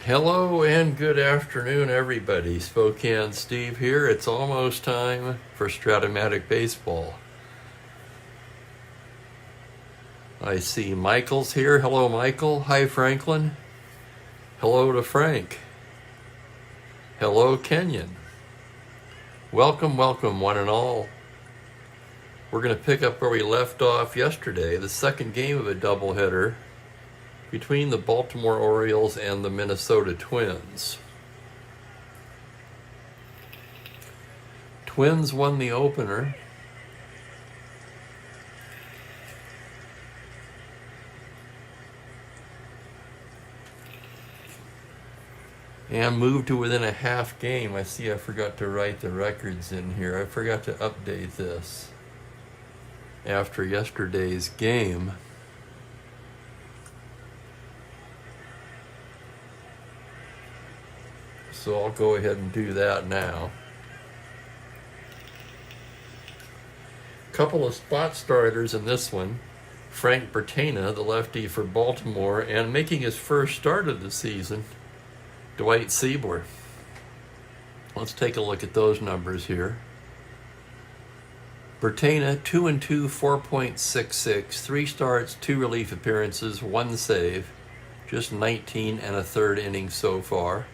Hello and good afternoon, everybody. Spokane Steve here. It's almost time for Strat-O-Matic baseball. I see Michael's here. Hello, Michael. Hi, Franklin. Hello to Frank. Hello, Kenyon. Welcome, welcome, one and all. We're going to pick up where we left off yesterday, the second game of a doubleheader between the Baltimore Orioles and the Minnesota Twins. Twins won the opener. And moved to within a half game. I see I forgot to write the records in here. I forgot to update this after yesterday's game. So I'll go ahead and do that now. Couple of spot starters in this one. Frank Bertana, the lefty for Baltimore, and making his first start of the season, Dwight Seibler. Let's take a look at those numbers here. Bertana, 2-2, 4.66, 3 starts, 2 relief appearances, 1 save, just 19 and a third innings so far.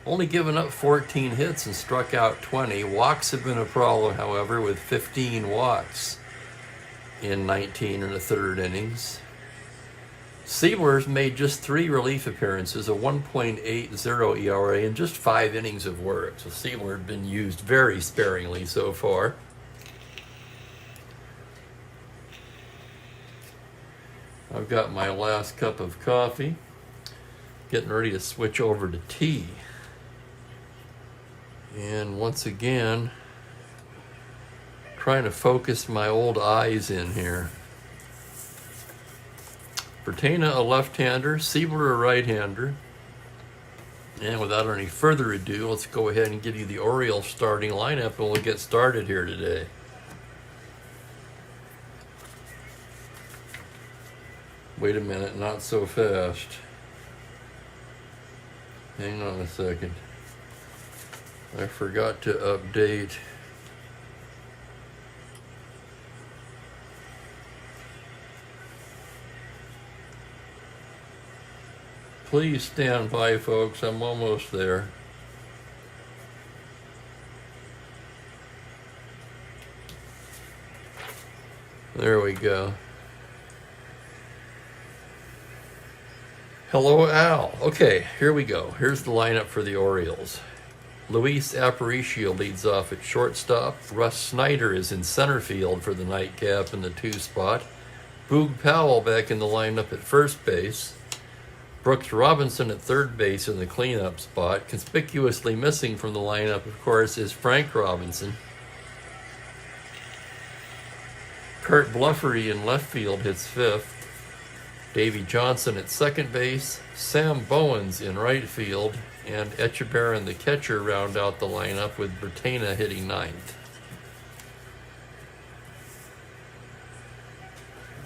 Only given up 14 hits and struck out 20. Walks have been a problem, however, with 15 walks in 19 and a third innings. Seibler's made just 3 relief appearances, a 1.80 ERA, and just 5 innings of work. So Seibler has been used very sparingly so far. I've got my last cup of coffee. Getting ready to switch over to tea. And once again, trying to focus my old eyes in here. Bertana, a left-hander, Seibler, a right-hander. And without any further ado, let's go ahead and give you the Orioles starting lineup, and we'll get started here today. Wait a minute, not so fast. Hang on a second. I forgot to update Please stand by, folks. I'm almost there. There we go. Hello, Al. Okay, here we go. Here's the lineup for the Orioles. Luis Aparicio leads off at shortstop. Russ Snyder is in center field for the nightcap in the 2 spot. Boog Powell back in the lineup at first base. Brooks Robinson at third base in the cleanup spot. Conspicuously missing from the lineup, of course, is Frank Robinson. Kurt Bluffery in left field hits 5th. Davey Johnson at second base. Sam Bowens in right field. And Echebarren, the catcher, round out the lineup with Bertana hitting 9th.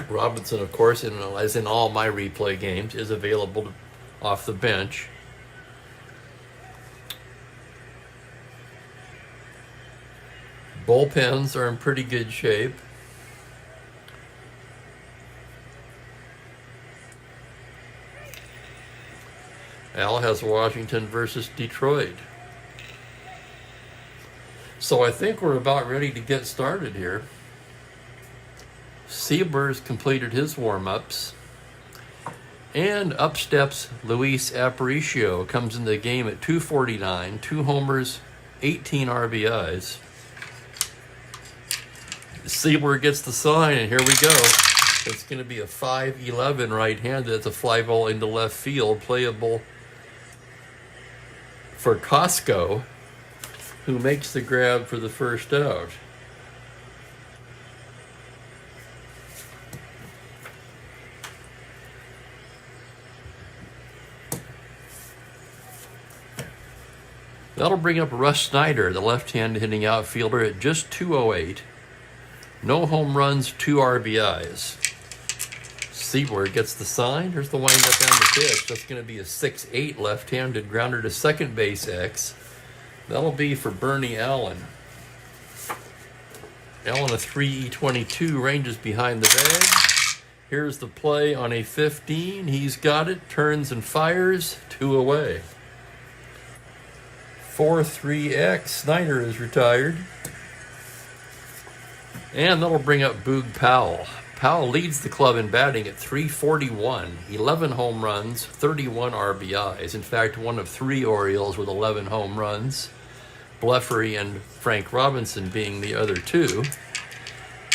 Robinson, of course, as in all my replay games, is available off the bench. Bullpens are in pretty good shape. Al has Washington versus Detroit. So I think we're about ready to get started here. Seibler's completed his warm-ups. And up steps Luis Aparicio. Comes into the game at 249, 2 homers, 18 RBIs. Seibler gets the sign, and here we go. It's going to be a 5-11 right-handed. That's a fly ball into left field, playable for Costco, who makes the grab for the first out. That'll bring up Russ Snyder, the left-hand hitting outfielder, at just 208. No home runs, 2 RBIs. Seaboard gets the sign. Here's the windup and the pitch. That's going to be a 6-8 left-handed grounder to second base X. That'll be for Bernie Allen. Allen, a 3-E-22, ranges behind the bag. Here's the play on a 15. He's got it, turns and fires, 2 away. 4-3X, Snyder is retired. And that'll bring up Boog Powell. Powell leads the club in batting at .341, 11 home runs, 31 RBIs. In fact, one of 3 Orioles with 11 home runs. Blefary and Frank Robinson being the other 2.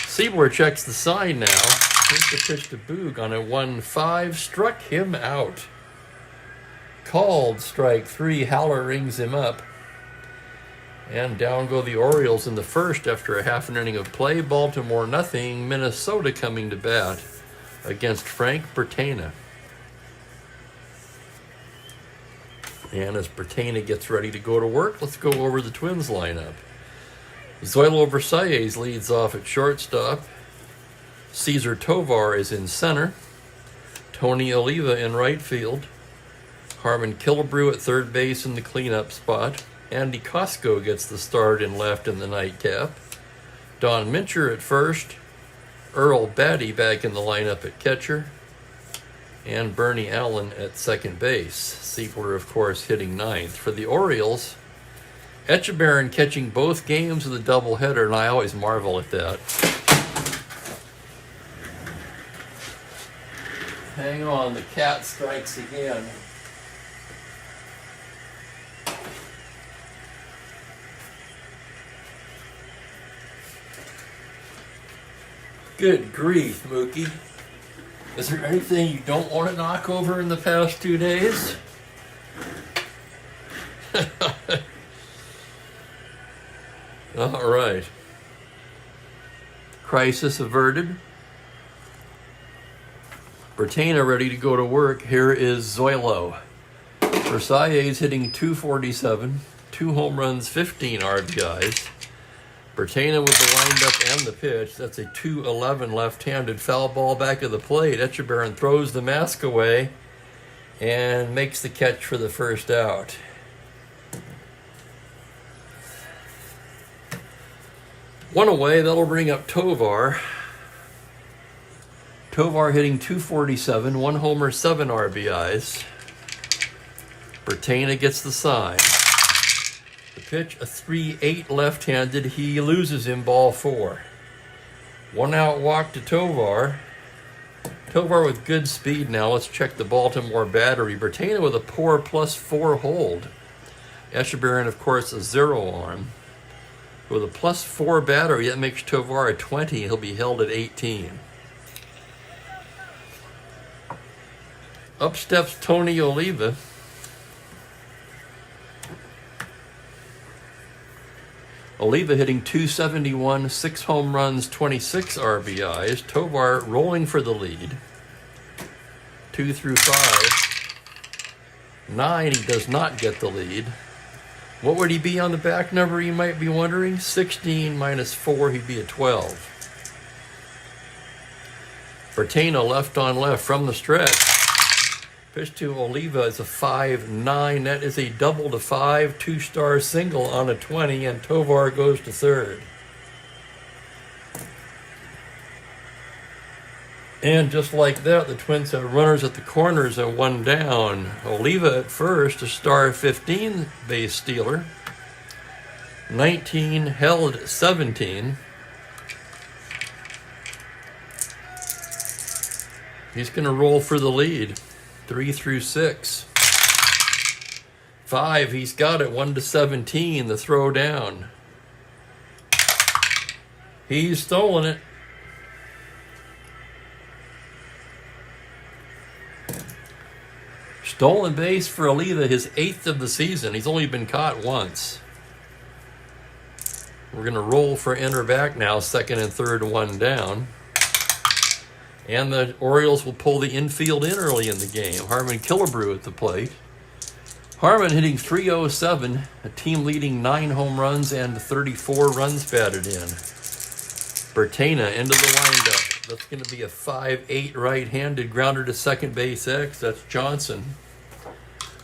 Seaboard checks the sign now. Here's the pitch to Boog on a 1-5. Struck him out. Called strike 3. Haller rings him up. And down go the Orioles in the first after a half an inning of play. Baltimore nothing. Minnesota coming to bat against Frank Bertana. And as Bertana gets ready to go to work, let's go over the Twins lineup. Zoilo Versalles leads off at shortstop. Cesar Tovar is in center. Tony Oliva in right field. Harmon Killebrew at third base in the cleanup spot. Andy Costco gets the start in left in the nightcap. Don Mincher at first. Earl Batty back in the lineup at catcher. And Bernie Allen at second base. Seaboard, of course, hitting ninth. For the Orioles, Etchebarren catching both games of the doubleheader, and I always marvel at that. Hang on, the cat strikes again. Good grief, Mookie. Is there anything you don't want to knock over in the past 2 days? All right. Crisis averted. Bertana ready to go to work. Here is Zoilo. Versalles hitting .247, 2 home runs, 15 RBIs. Bertana with the windup and the pitch. That's a .211 left-handed foul ball back of the plate. Etchebarren throws the mask away and makes the catch for the first out. One away, that'll bring up Tovar. Tovar hitting .247, 1 homer, 7 RBIs. Bertana gets the sign. The pitch, a 3-8 left-handed. He loses him, ball 4. 1 out walk to Tovar. Tovar with good speed now. Let's check the Baltimore battery. Bertana with a poor +4 hold. Etchebarren, of course, a 0 arm. With a +4 battery, that makes Tovar a 20. He'll be held at 18. Up steps Tony Oliva. Oliva hitting .271, 6 home runs, 26 RBIs. Tovar rolling for the lead. 2 through 5. 9, he does not get the lead. What would he be on the back number, you might be wondering? 16 minus 4, he'd be a 12. Bertana left on left from the stretch. Pitch to Oliva is a 5-9. That is a double to 5, 2-star single on a 20, and Tovar goes to third. And just like that, the Twins have runners at the corners and 1 down. Oliva at first, a star 15 base stealer. 19 held 17. He's going to roll for the lead. 3 through 6. 5, he's got it. 1 to 17, the throw down. He's stolen it. Stolen base for Oliva, his 8th of the season. He's only been caught once. We're going to roll for enter back now, second and third, 1 down. And the Orioles will pull the infield in early in the game. Harmon Killebrew at the plate. Harmon hitting .307, a team leading 9 home runs and 34 runs batted in. Bertana into the windup. That's going to be a 5-8 right-handed grounder to second base X. That's Johnson.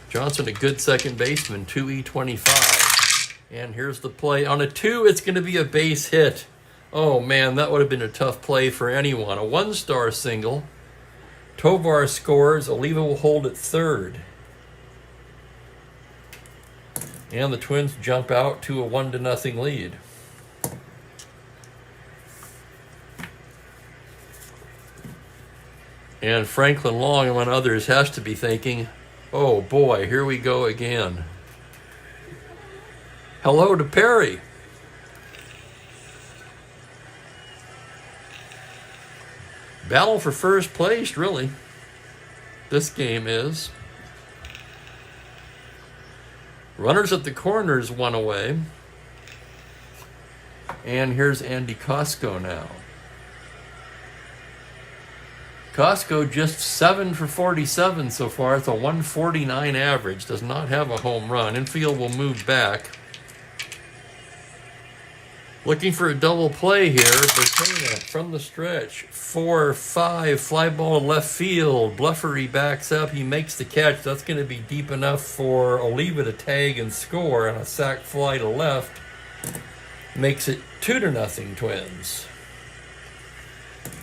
Johnson, a good second baseman, 2E25. And here's the play. On a 2, it's going to be a base hit. Oh, man, that would have been a tough play for anyone. A 1-star single. Tovar scores. Oliva will hold at third. And the Twins jump out to a 1-0 lead. And Franklin Long, among others, has to be thinking, oh boy, here we go again. Hello to Perry. Battle for first place, really. This game is. Runners at the corners, 1 away. And here's Andy Costco now. Costco just 7 for 47 so far. It's a 149 average. Does not have a home run. Infield will move back. Looking for a double play here. Bertana from the stretch. 4-5. Fly ball to left field. Bluffery backs up. He makes the catch. That's going to be deep enough for Oliva to tag and score. And a sac fly to left makes it 2-0 Twins.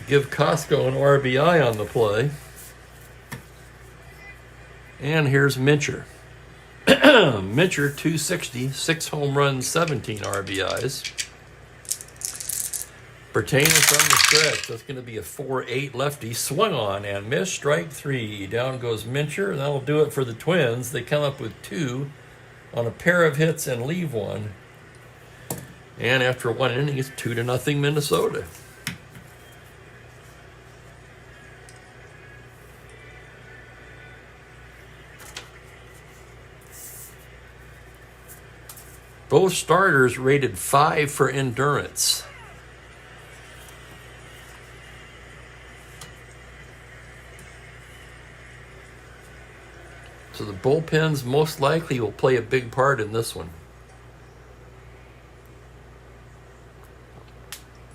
Give Costco an RBI on the play. And here's Mincher. Mincher, 260, 6 home runs, 17 RBIs. Bertana from the stretch. That's going to be a 4-8 lefty. Swung on and missed. Strike 3. Down goes Mincher. And that'll do it for the Twins. They come up with 2 on a pair of hits and leave 1. And after 1 inning, it's 2-0 Minnesota. Both starters rated 5 for endurance. So the bullpens most likely will play a big part in this one.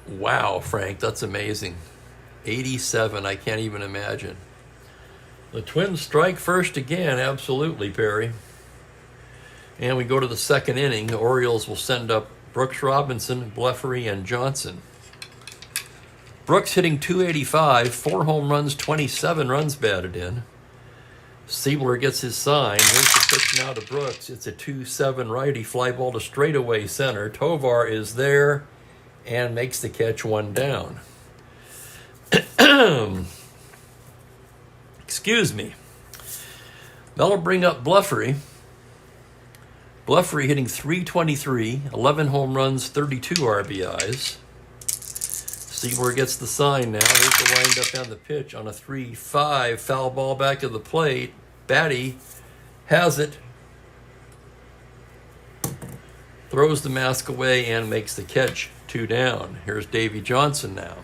Wow, Frank, that's amazing. 87, I can't even imagine. The Twins strike first again, absolutely, Perry. And we go to the second inning. The Orioles will send up Brooks Robinson, Bleffery, and Johnson. Brooks hitting 285, 4 home runs, 27 runs batted in. Siebler gets his sign. Here's the pitch now to Brooks. It's a 2-7 righty, fly ball to straightaway center. Tovar is there and makes the catch, 1 down. Excuse me. That'll bring up Bleffery. Bleffery hitting 323, 11 home runs, 32 RBIs. Siebler gets the sign now. Here's the windup on the pitch on a 3-5 foul ball back of the plate. Batty has it. Throws the mask away and makes the catch, 2 down. Here's Davy Johnson now.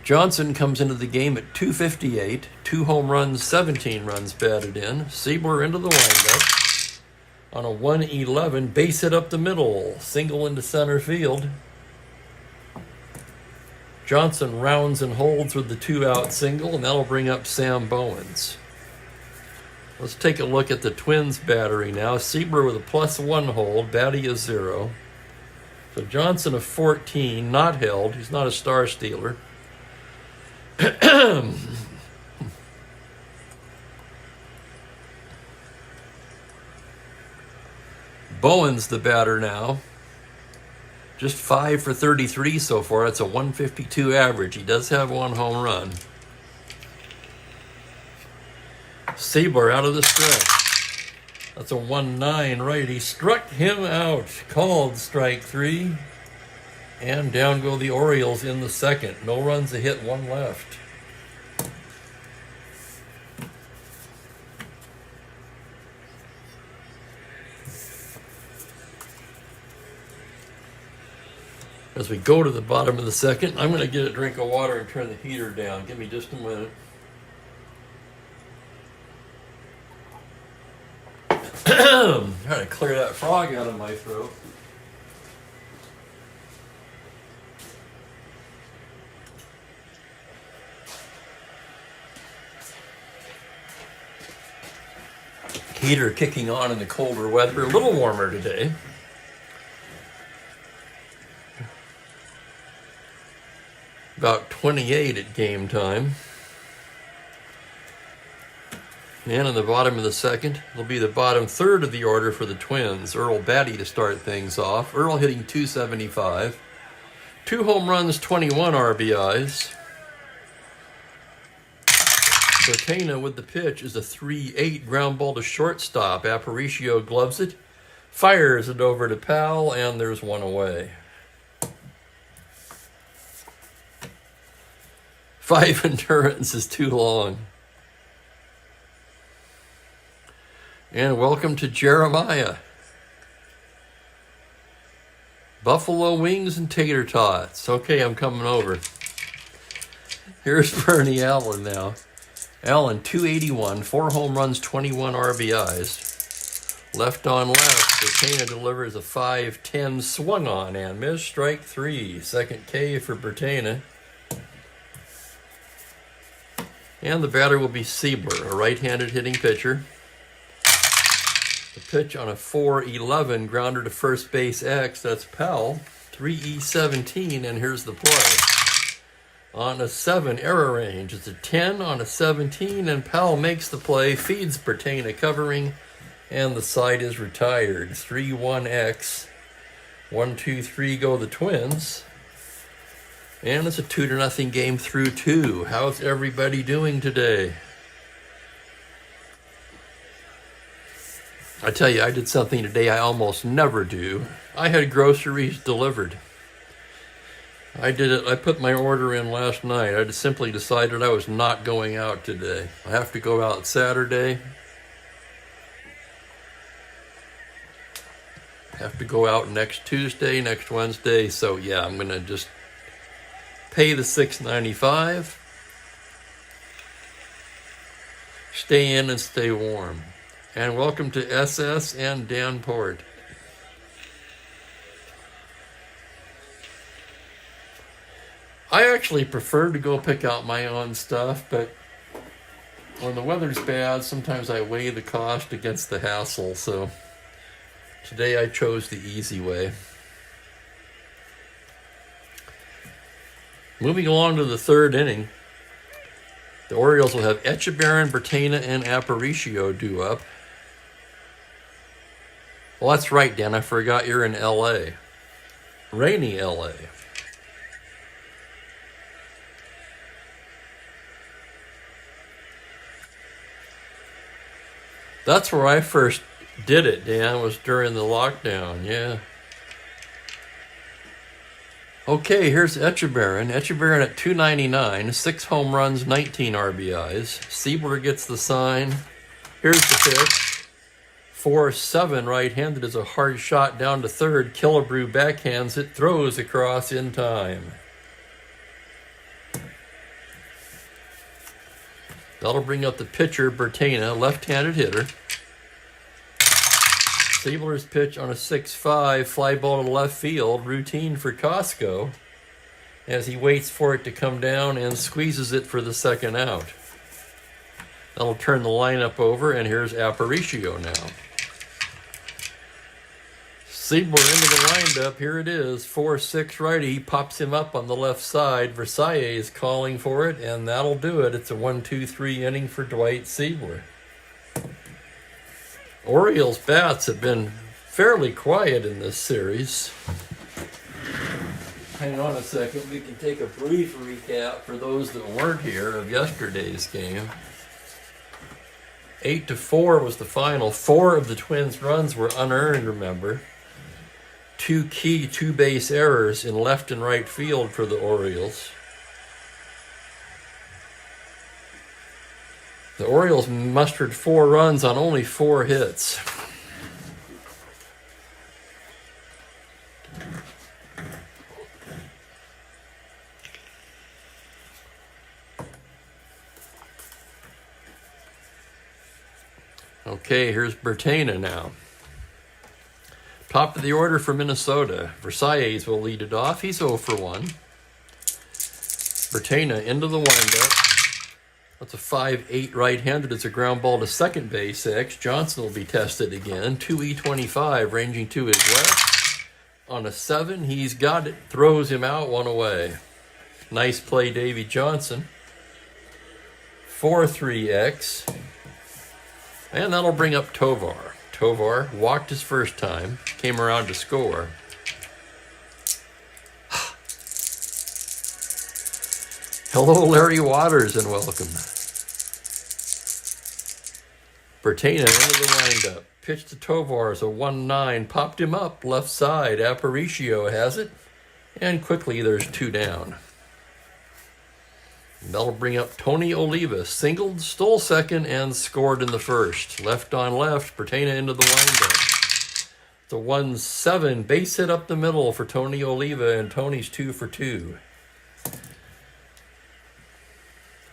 Johnson comes into the game at 258, 2 home runs, 17 runs batted in. Siebler into the windup on a 1-11, base hit up the middle, single into center field. Johnson rounds and holds with the 2-out single, and that'll bring up Sam Bowens. Let's take a look at the Twins battery now. Siebler with a +1 hold, Batty is 0. So Johnson of 14, not held. He's not a star stealer. Bowens the batter now. Just 5 for 33 so far. That's a 152 average. He does have 1 home run. Siebler out of the stretch. That's a 1-9 righty. Struck him out. Called strike 3. And down go the Orioles in the second. No runs, a hit, 1 left. As we go to the bottom of the second, I'm going to get a drink of water and turn the heater down. Give me just a minute. Trying to clear that frog out of my throat. Heater kicking on in the colder weather, a little warmer today. About 28 at game time. And in the bottom of the second, it'll be the bottom third of the order for the Twins. Earl Batty to start things off. Earl hitting .275. 2 home runs, 21 RBIs. Bertena with the pitch is a 3-8 ground ball to shortstop. Aparicio gloves it, fires it over to Powell, and there's one away. 5 endurance is too long. And welcome to Jeremiah. Buffalo wings and tater tots. Okay, I'm coming over. Here's Bernie Allen now. Allen, 281, 4 home runs, 21 RBIs. Left on left, Bertena delivers a 5-10 swung on and missed, strike 3. Second K for Bertena. And the batter will be Siebler, a right-handed hitting pitcher. The pitch on a 4-11 grounder to first base X, that's Powell. 3-17, and here's the play. On a 7 error range, it's a 10 on a 17, and Powell makes the play, feeds Bertena covering, and the side is retired. 3-1 X. 1-2-3 go the Twins. And it's a 2-0 game through 2. How's everybody doing today? I tell you, I did something today I almost never do. I had groceries delivered. I did it. I put my order in last night. I just simply decided I was not going out today. I have to go out Saturday. Have to go out next Tuesday, next Wednesday. So yeah, I'm gonna just pay the $6.95. Stay in and stay warm. And welcome to SS and Danport. I actually prefer to go pick out my own stuff, but when the weather's bad, sometimes I weigh the cost against the hassle, so today I chose the easy way. Moving along to the third inning, the Orioles will have Echeverria, Bertena, and Aparicio due up. Well, that's right, Dan. I forgot you're in L.A. Rainy L.A. That's where I first did it, Dan, was during the lockdown, yeah. Okay, here's Echeverria. Echeverria at .299, 6 home runs, 19 RBIs. Siebler gets the sign. Here's the pitch. 4-7 right-handed is a hard shot down to third. Killebrew backhands it, throws across in time. That'll bring up the pitcher, Bertena, left-handed hitter. Siebler's pitch on a 6-5, fly ball to left field, routine for Costco, as he waits for it to come down and squeezes it for the second out. That'll turn the lineup over, and here's Aparicio now. Siebler into the windup, here it is, 4-6 righty, he pops him up on the left side. Versailles is calling for it, and that'll do it. It's a 1-2-3 inning for Dwight Siebler. Orioles bats have been fairly quiet in this series. Hang on a second, we can take a brief recap for those that weren't here of yesterday's game. 8-4 was the final. 4 of the Twins' runs were unearned, remember. 2 key 2-base errors in left and right field for the Orioles. The Orioles mustered 4 runs on only 4 hits. Okay, here's Bertena now. Top of the order for Minnesota. Versailles will lead it off. He's 0 for 1. Bertena into the windup. That's a 5-8 right-handed. It's a ground ball to second base. X. Johnson will be tested again. 2E25 ranging to his left. On a 7, he's got it. Throws him out, 1 away. Nice play, Davy Johnson. 4-3X. And that'll bring up Tovar. Tovar walked his first time, came around to score. Hello, Larry Waters, and welcome. Bertana into the windup. Pitch to Tovar is a 1-9. Popped him up, left side. Aparicio has it. And quickly there's 2 down. That'll bring up Tony Oliva. Singled, stole second, and scored in the first. Left on left, Bertana into the windup. It's a 1-7. Base hit up the middle for Tony Oliva, and Tony's 2 for 2.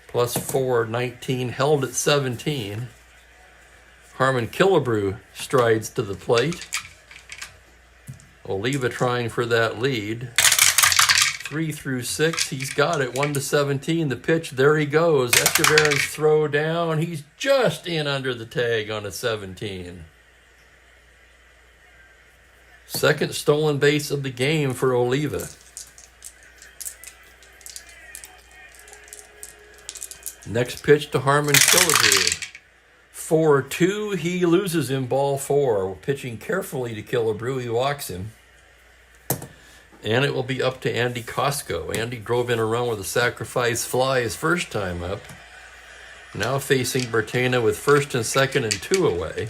Plus 4, 19, held at 17. Harmon Killebrew strides to the plate. Oliva trying for that lead. 3-6, he's got it. 1-17, the pitch, there he goes. Echeverri's throw down. He's just in under the tag on a 17. Second stolen base of the game for Oliva. Next pitch to Harmon Killebrew. 4-2, he loses him, ball 4. Pitching carefully to Killebrew, he walks him. And it will be up to Andy Costco. Andy drove in a run with a sacrifice fly his first time up. Now facing Bertana with first and second and 2 away.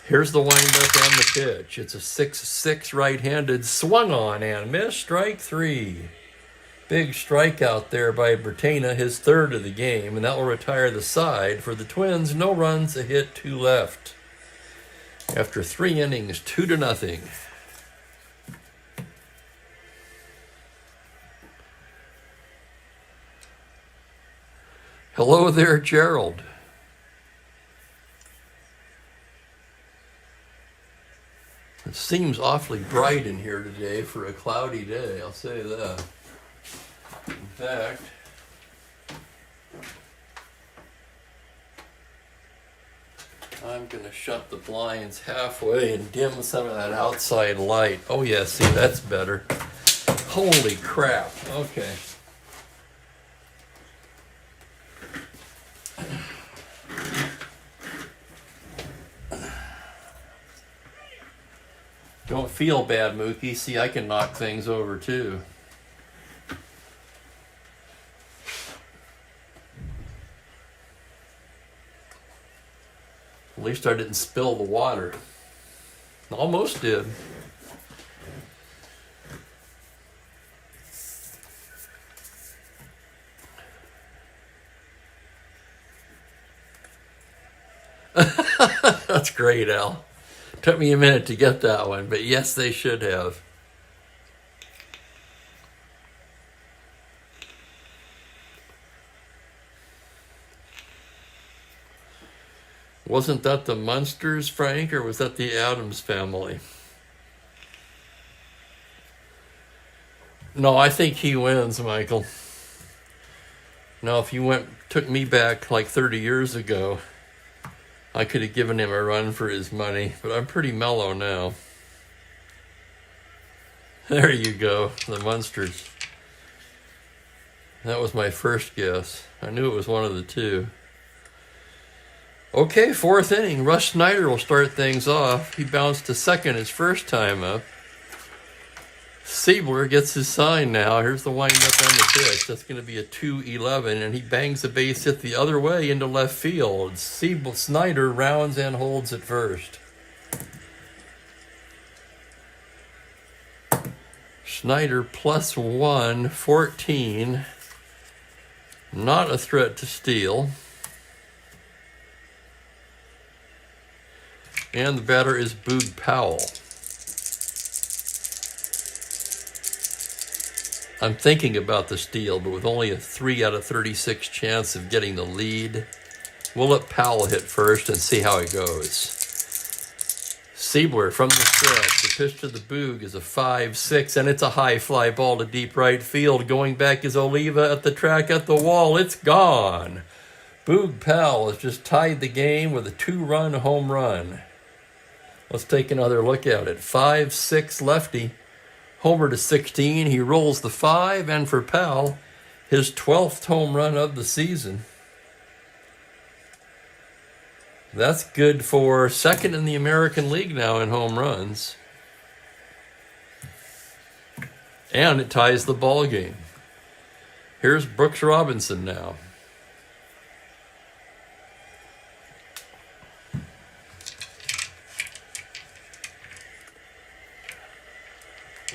Here's the windup and the pitch. It's a 6-6 right-handed, swung on and missed, strike 3. Big strikeout there by Bertana, his 3rd of the game, and that will retire the side for the Twins. No runs, a hit, 2 left. After 3 innings, 2-0. Hello there, Gerald. It seems awfully bright in here today for a cloudy day, I'll say that. In fact, I'm going to shut the blinds halfway and dim some of that outside light. Oh yeah, see, that's better. Holy crap. Okay. Don't feel bad, Mookie. See, I can knock things over too. At least I didn't spill the water. Almost did. That's great, Al. Took me a minute to get that one, but yes, they should have. Wasn't that the Munsters, Frank, or was that the Addams family? No, I think he wins, Michael. Now, if you took me back like 30 years ago, I could have given him a run for his money, but I'm pretty mellow now. There you go, the Munsters. That was my first guess. I knew it was one of the two. Okay, 4th inning. Russ Snyder will start things off. He bounced to second his first time up. Siebler gets his sign now. Here's the windup and the pitch. That's going to be a 2-11, and he bangs the base hit the other way into left field. Snyder rounds and holds at first. Snyder +1, 14. Not a threat to steal. And the batter is Boog Powell. I'm thinking about the steal, but with only a 3 out of 36 chance of getting the lead, we'll let Powell hit first and see how it goes. Siebler from the stretch. The pitch to the Boog is a 5-6, and it's a high fly ball to deep right field. Going back is Oliva at the track, at the wall. It's gone. Boog Powell has just tied the game with a 2-run home run. Let's take another look at it. 5-6 lefty. Homer to 16. He rolls the 5, and for Powell, his 12th home run of the season. That's good for second in the American League now in home runs. And it ties the ball game. Here's Brooks Robinson now.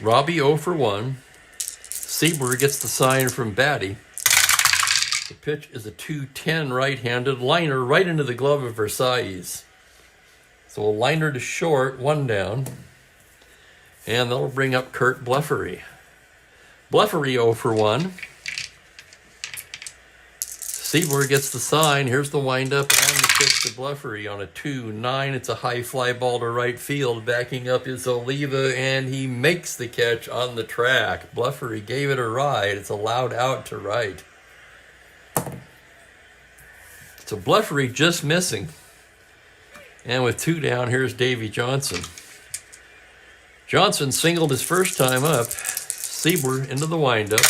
Robbie 0 for 1. Siebler gets the sign from Batty. The pitch is a 2-10 right-handed liner right into the glove of Versailles. So a liner to short, 1 down. And that'll bring up Kurt Blefary. Blefary 0 for 1. Siebler gets the sign. Here's the windup and the pitch to Blefary on a 2-9. It's a high fly ball to right field. Backing up is Oliva, and he makes the catch on the track. Blefary gave it a ride. It's allowed out to right. So Blefary just missing. And with 2 down, here's Davy Johnson. Johnson singled his first time up. Siebler into the windup.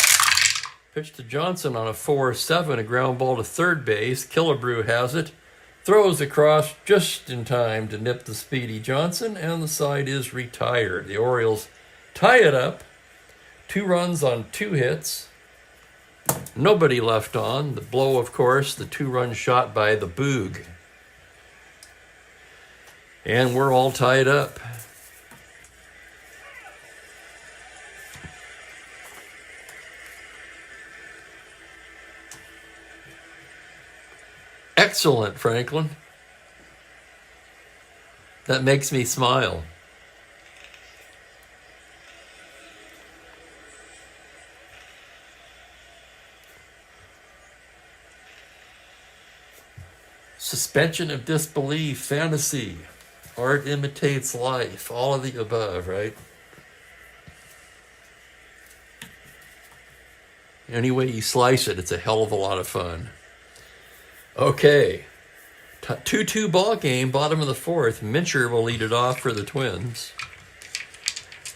Pitch to Johnson on a 4-7, a ground ball to third base. Killebrew has it. Throws across just in time to nip the speedy Johnson, and the side is retired. The Orioles tie it up. 2 runs on 2 hits. Nobody left on. The blow, of course, the 2-run shot by the Boog. And we're all tied up. Excellent, Franklin. That makes me smile. Suspension of disbelief, fantasy, art imitates life, all of the above, right? Any way you slice it, it's a hell of a lot of fun. Okay, 2-2 ball game, bottom of the 4th. Mincher will lead it off for the Twins.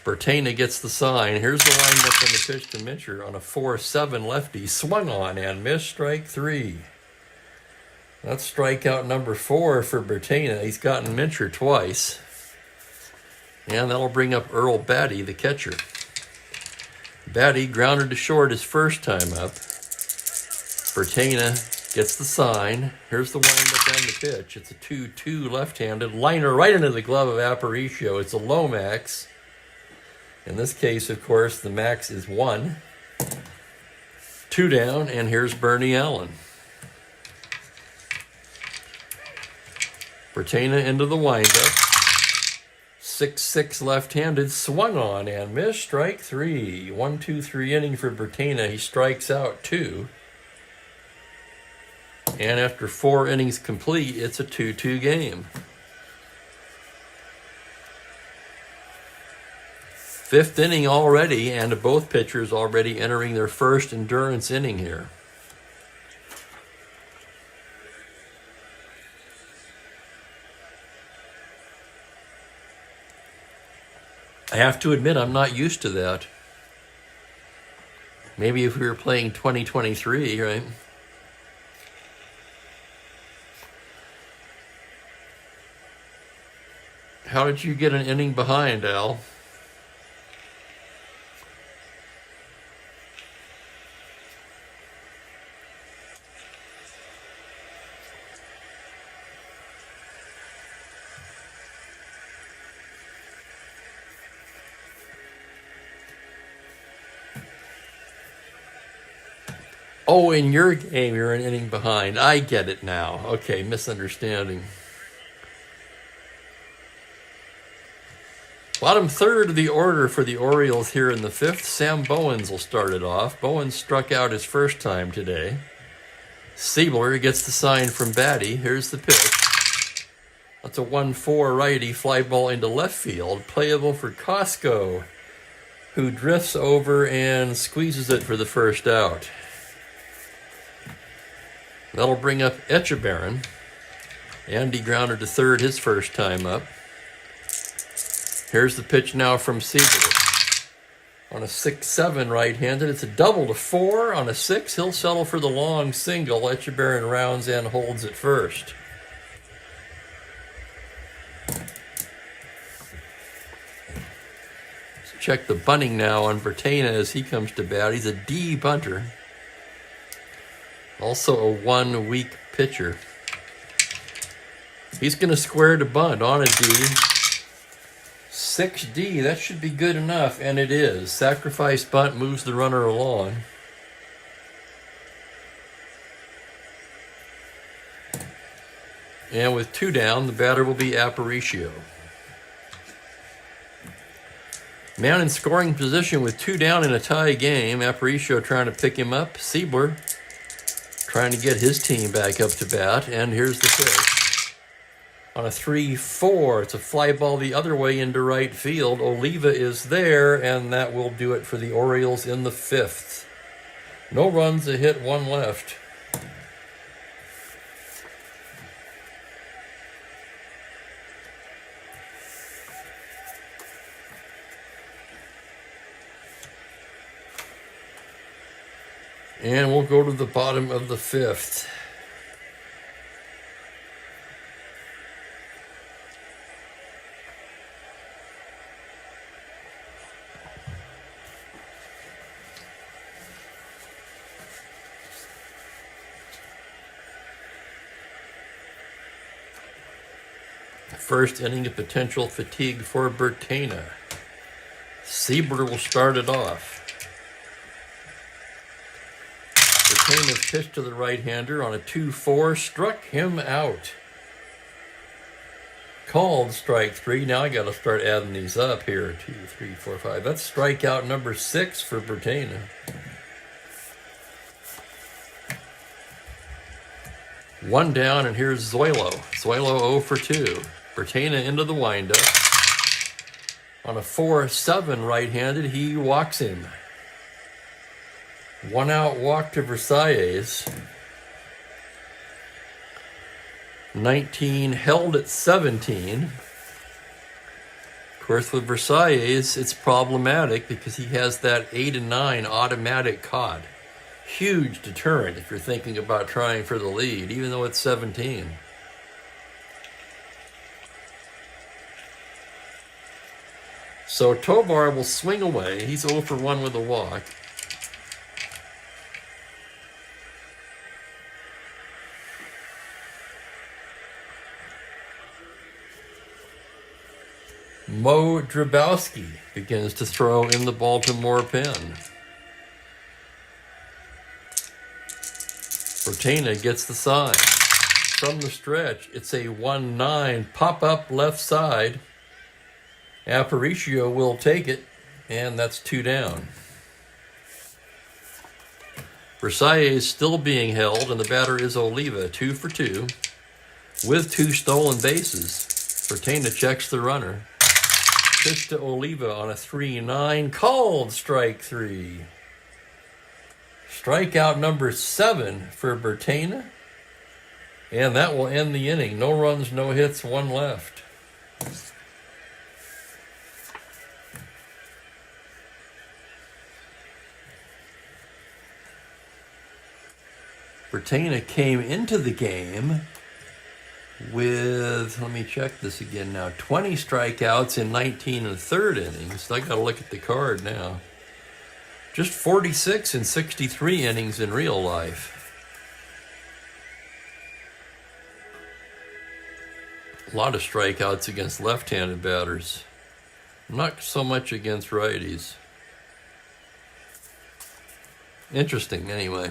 Bertena gets the sign. Here's the windup and the pitch to Mincher on a 4-7 lefty. Swung on and missed, strike 3. That's strikeout number 4 for Bertena. He's gotten Mincher twice. And that'll bring up Earl Batty, the catcher. Batty grounded to short his first time up. Bertena gets the sign. Here's the windup and the pitch. It's a 2-2 left-handed liner right into the glove of Aparicio. It's a low max. In this case, of course, the max is 1. 2 down, and here's Bernie Allen. Bertena into the windup. 6-6 left-handed, swung on and missed, strike 3. 1-2-3 inning for Bertena. He strikes out 2. And after 4 innings complete, it's a 2-2 game. 5th inning already, and both pitchers already entering their first endurance inning here. I have to admit, I'm not used to that. Maybe if we were playing 2023, right? How did you get an inning behind, Al? Oh, in your game, you're an inning behind. I get it now. Okay, misunderstanding. Bottom third of the order for the Orioles here in the 5th. Sam Bowens will start it off. Bowens struck out his first time today. Siebler gets the sign from Batty. Here's the pitch. That's a 1-4 righty fly ball into left field, playable for Costco, who drifts over and squeezes it for the first out. That'll bring up Etchebarren. Andy grounded to third his first time up. Here's the pitch now from Siebert. On a 6-7 right-handed, it's a double to 4. On a 6, he'll settle for the long single. Etchebarren rounds and holds at first. Let's check the bunting now on Bertena as he comes to bat. He's a D bunter. Also a 1-week pitcher. He's going to square to bunt on a D. 6D, that should be good enough, and it is. Sacrifice bunt moves the runner along. And with 2 down, the batter will be Aparicio. Man in scoring position with 2 down in a tie game. Aparicio trying to pick him up. Siebler trying to get his team back up to bat, and here's the pitch. On a 3-4, it's a fly ball the other way into right field. Oliva is there, and that will do it for the Orioles in the 5th. No runs, a hit, 1 left. And we'll go to the bottom of the 5th. First inning of potential fatigue for Bertena. Siebler will start it off. Bertena's pitch to the right-hander on a 2-4 struck him out. Called strike 3. Now I got to start adding these up here. 2, 3, 4, 5. That's strikeout number 6 for Bertena. One down, and here's Zoilo. Zoilo 0 for 2. Bertena into the windup. On a 4-7 right-handed, he walks him. 1 out walk to Versailles. 19 held at 17. Of course, with Versailles, it's problematic because he has that 8-9 automatic caught. Huge deterrent if you're thinking about trying for the lead, even though it's 17. So Tovar will swing away. He's 0 for 1 with a walk. Mo Drabowski begins to throw in the Baltimore pen. Bertena gets the sign. From the stretch, it's a 1-9 pop-up left side. Aparicio will take it, and that's 2 down. Versailles still being held, and the batter is Oliva, 2 for 2, with 2 stolen bases. Bertena checks the runner. Pitch to Oliva on a 3-9, called strike 3. Strikeout number 7 for Bertena, and that will end the inning. No runs, no hits, 1 left. Bertena came into the game with, let me check this again now, 20 strikeouts in 19 1/3 innings. I got to look at the card now. Just 46 in 63 innings in real life. A lot of strikeouts against left-handed batters. Not so much against righties. Interesting, anyway.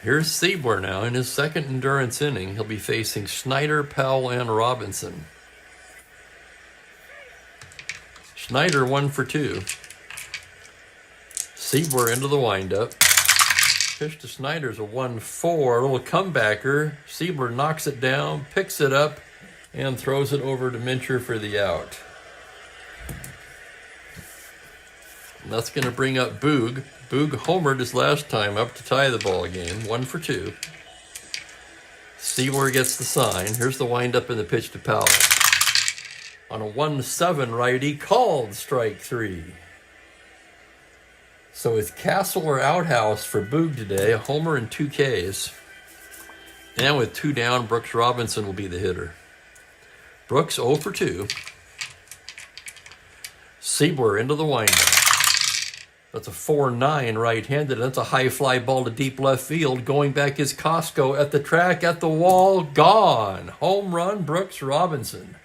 Here's Siebler now in his 2nd endurance inning. He'll be facing Schneider, Powell, and Robinson. Schneider 1 for 2. Siebler into the windup. Pitch to Snyder's a 1-4. A little comebacker. Siebler knocks it down, picks it up, and throws it over to Mincher for the out. And that's going to bring up Boog. Boog homered his last time up to tie the ball game. 1-for-2. Siebler gets the sign. Here's the windup and the pitch to Powell. On a 1-7 righty, called strike 3. So it's Castle or outhouse for Boog today. A homer and 2 Ks. And with 2 down, Brooks Robinson will be the hitter. Brooks 0-for-2. Siebler into the windup. That's a 4-9 right-handed. That's a high fly ball to deep left field. Going back is Costco at the track, at the wall, gone. Home run, Brooks Robinson.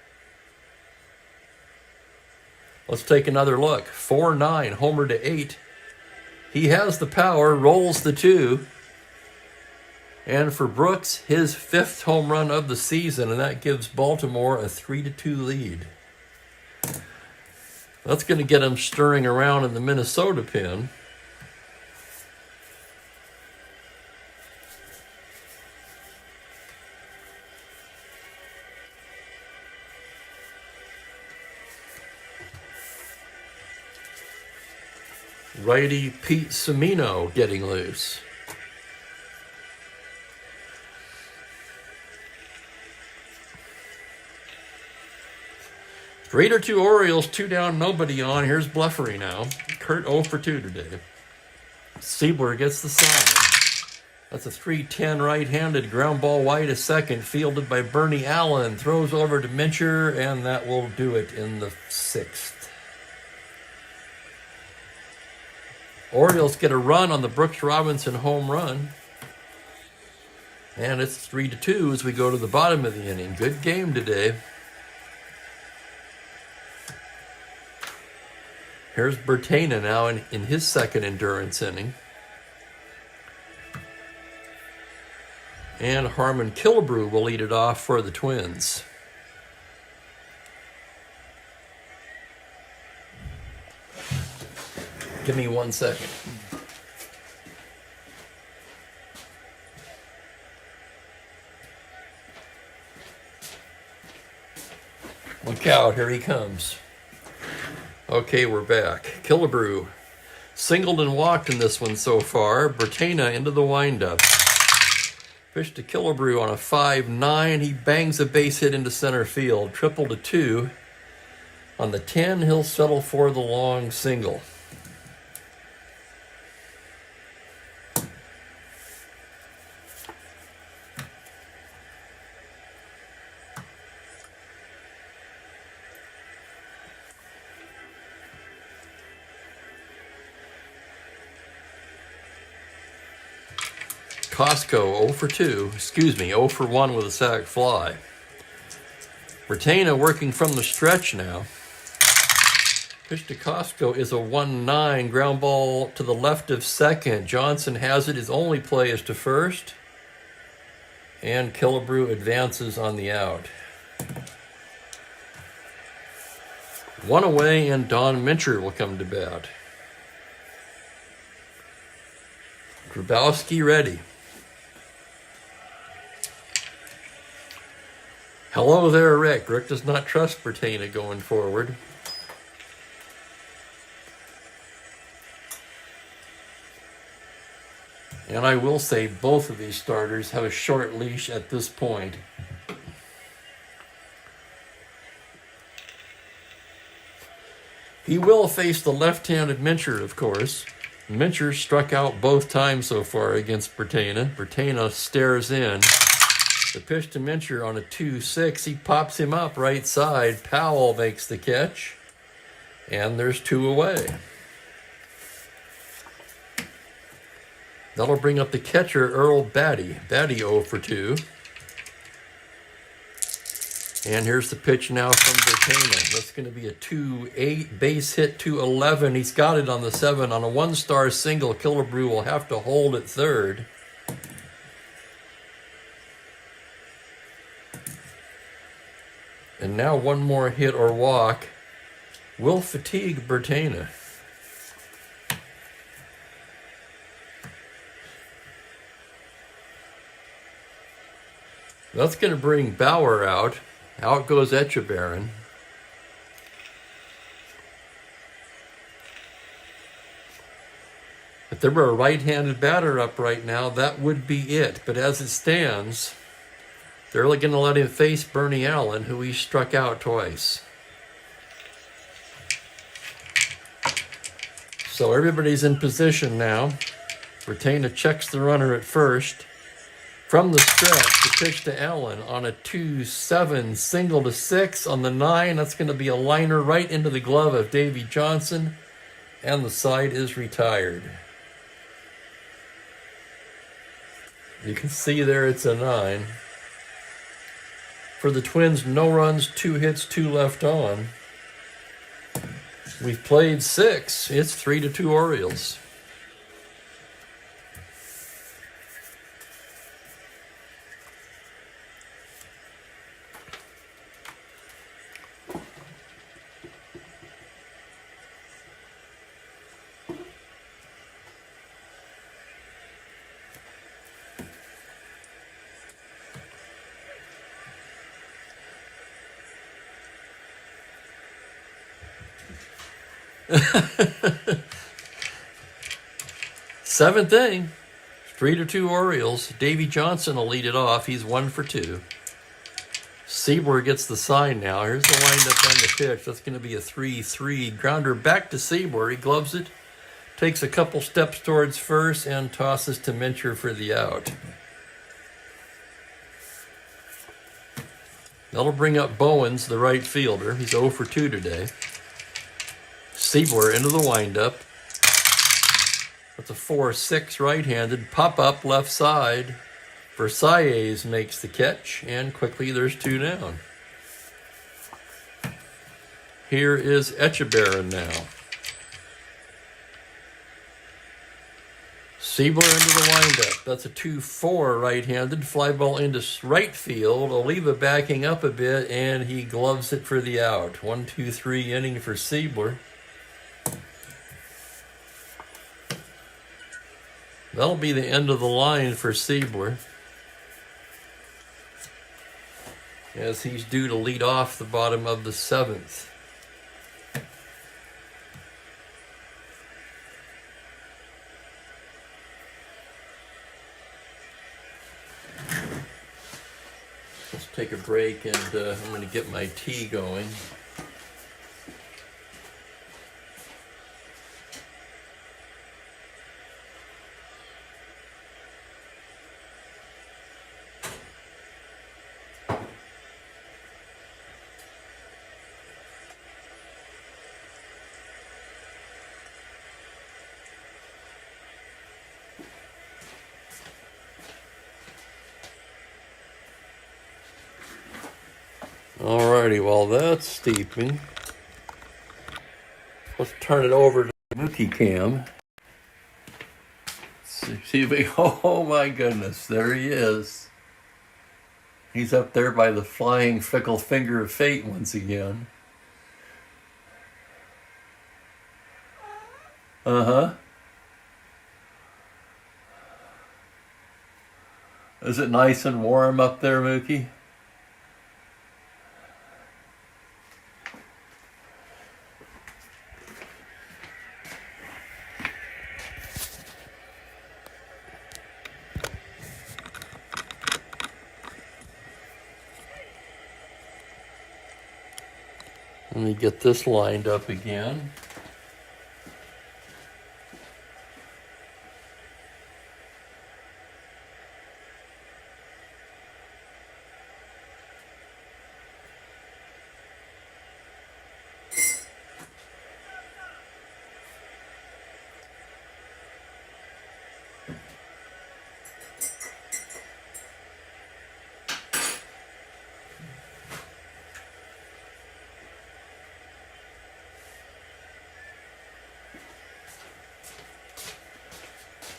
Let's take another look. 4-9, homer to 8. He has the power, rolls the 2. And for Brooks, his 5th home run of the season, and that gives Baltimore a 3-2 lead. That's going to get him stirring around in the Minnesota pen. Righty Pete Semino getting loose. Raider 2 Orioles, 2 down, nobody on. Here's Bleffery now. Kurt 0-for-2 today. Siebler gets the sign. That's a 3-10 right-handed ground ball wide to second, fielded by Bernie Allen. Throws over to Mincher, and that will do it in the 6th. Orioles get a run on the Brooks Robinson home run. And it's 3-2 as we go to the bottom of the inning. Good game today. Here's Bertana now in his 2nd endurance inning. And Harmon Killebrew will lead it off for the Twins. Give me 1 second. Look out, here he comes. Okay, we're back. Killebrew singled and walked in this one so far. Bertana into the windup. Pitch to Killebrew on a 5-9. He bangs a base hit into center field. Triple to 2. On the 10, he'll settle for the long single. Costco 0-for-1 with a sac fly. Bertana working from the stretch now. Pitch to Costco is a 1-9 ground ball to the left of second. Johnson has it. His only play is to first. And Killebrew advances on the out. 1 away, and Don Mincher will come to bat. Grabowski ready. Hello there, Rick. Rick does not trust Bertana going forward. And I will say both of these starters have a short leash at this point. He will face the left-handed Mincher, of course. Mincher struck out both times so far against Bertana. Bertana stares in. The pitch to Mincher on a 2-6. He pops him up right side. Powell makes the catch. And there's 2 away. That'll bring up the catcher, Earl Batty. Batty 0-for-2. And here's the pitch now from Bertana. That's going to be a 2-8 base hit to 11. He's got it on the 7. On a 1-star single, Killebrew will have to hold at third. And now one more hit or walk will fatigue Bertana. That's going to bring Bauer out. Out goes Etchebarren. If there were a right-handed batter up right now, that would be it. But as it stands, they're only going to let him face Bernie Allen, who he struck out twice. So everybody's in position now. Retainer checks the runner at first. From the stretch, the pitch to Allen on a 2-7 single to 6 on the 9. That's going to be a liner right into the glove of Davy Johnson, and the side is retired. You can see there it's a 9. For the Twins, no runs, 2 hits, 2 left on. We've played 6. It's 3-2 Orioles. Seventh inning, 3-2 Orioles. Davy Johnson will lead it off. He's 1 for 2. Seaboard gets the sign now. Here's the windup on the pitch. That's going to be a 3-3 grounder back to Seaboard. He gloves it, takes a couple steps towards first, and tosses to Mincher for the out. That'll bring up Bowens, the right fielder. He's 0 for 2 today. Seaboard into the windup. That's a 4-6 right-handed. Pop up left side. Versailles makes the catch, and quickly there's 2 down. Here is Etchebarren now. Seaboard into the windup. That's a 2-4 right-handed. Fly ball into right field. Oliva backing up a bit, and he gloves it for the out. 1-2-3 inning for Seaboard. That'll be the end of the line for Seaboard, as he's due to lead off the bottom of the 7th. Let's take a break, and I'm going to get my tea going. Alrighty, while that's steeping, let's turn it over to the Mookie Cam. See if we, oh my goodness, there he is. He's up there by the flying fickle finger of fate once again. Uh-huh. Is it nice and warm up there, Mookie? Let me get this lined up again.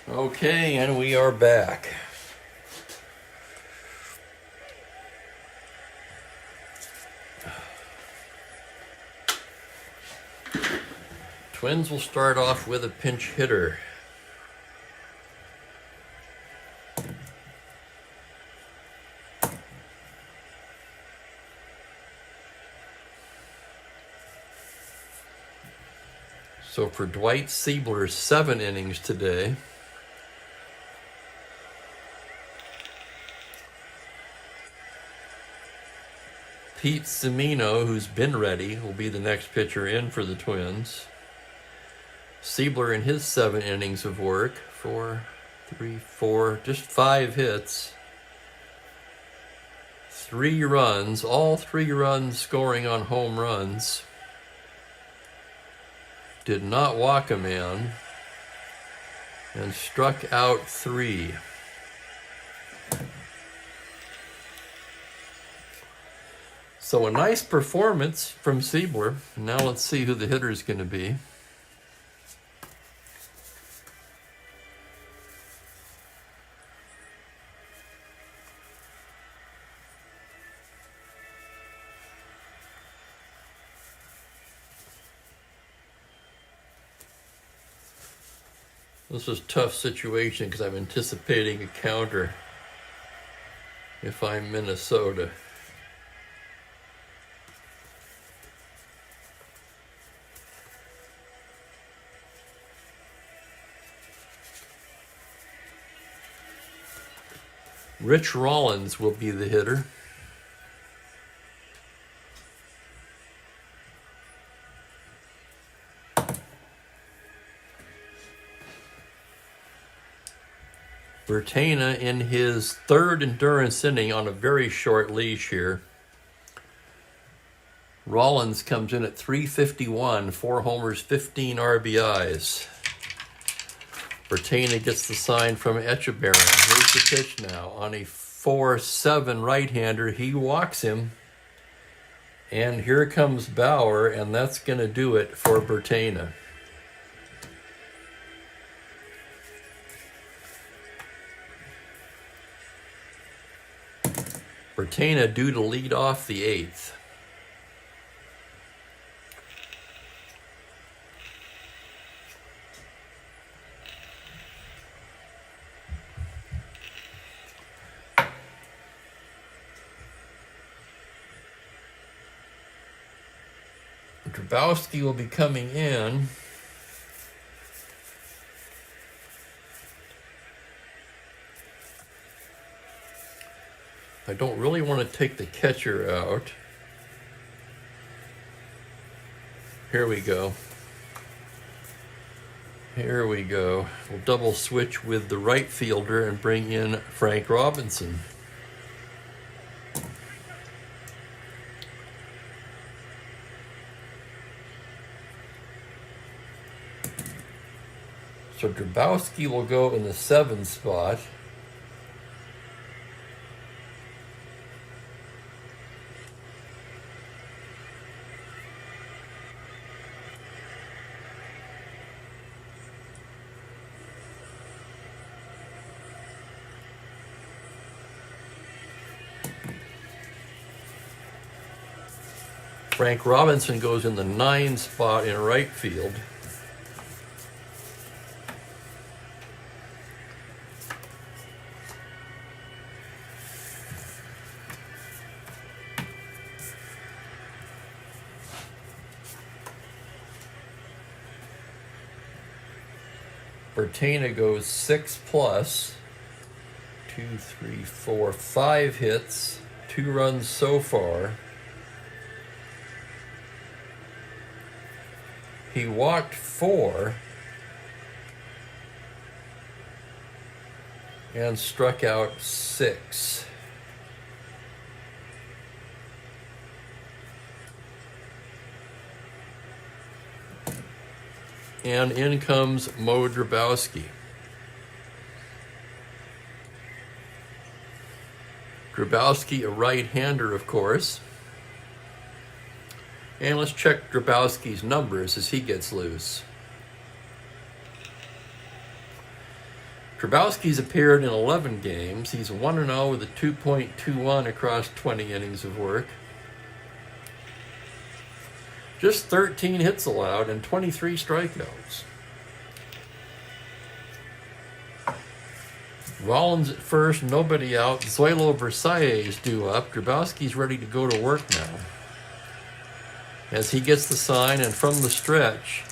Okay, and we are back. Twins will start off with a pinch hitter. So for Dwight Siebler, 7 innings today. Pete Semino, who's been ready, will be the next pitcher in for the Twins. Siebler in his 7 innings of work. 4, 3, 4, just 5 hits. 3 runs, all 3 runs scoring on home runs. Did not walk a man. And struck out 3. So a nice performance from Siebler. Now let's see who the hitter is going to be. This is a tough situation because I'm anticipating a counter if I'm Minnesota. Rich Rollins will be the hitter. Bertena in his 3rd endurance inning on a very short leash here. Rollins comes in at .351, 4 homers, 15 RBIs. Bertena gets the sign from Echeverria. Here's the pitch now. On a 4-7 right-hander, he walks him. And here comes Bauer, and that's going to do it for Bertena. Bertena due to lead off the 8th. Grabowski will be coming in. I don't really want to take the catcher out. Here we go. Here we go. We'll double switch with the right fielder and bring in Frank Robinson. So Grabowski will go in the 7 spot. Frank Robinson goes in the 9 spot in right field. Bertena goes 6+. 2, 3, 4, 5 hits, 2 runs so far. He walked 4 and struck out 6. And in comes Mo Grabowski. Grabowski, a right-hander, of course. And let's check Grabowski's numbers as he gets loose. Grabowski's appeared in 11 games. He's 1-0 with a 2.21 across 20 innings of work. Just 13 hits allowed and 23 strikeouts. Rollins at first, nobody out. Zoilo Versailles is due up. Grabowski's ready to go to work now. As he gets the sign, and from the stretch,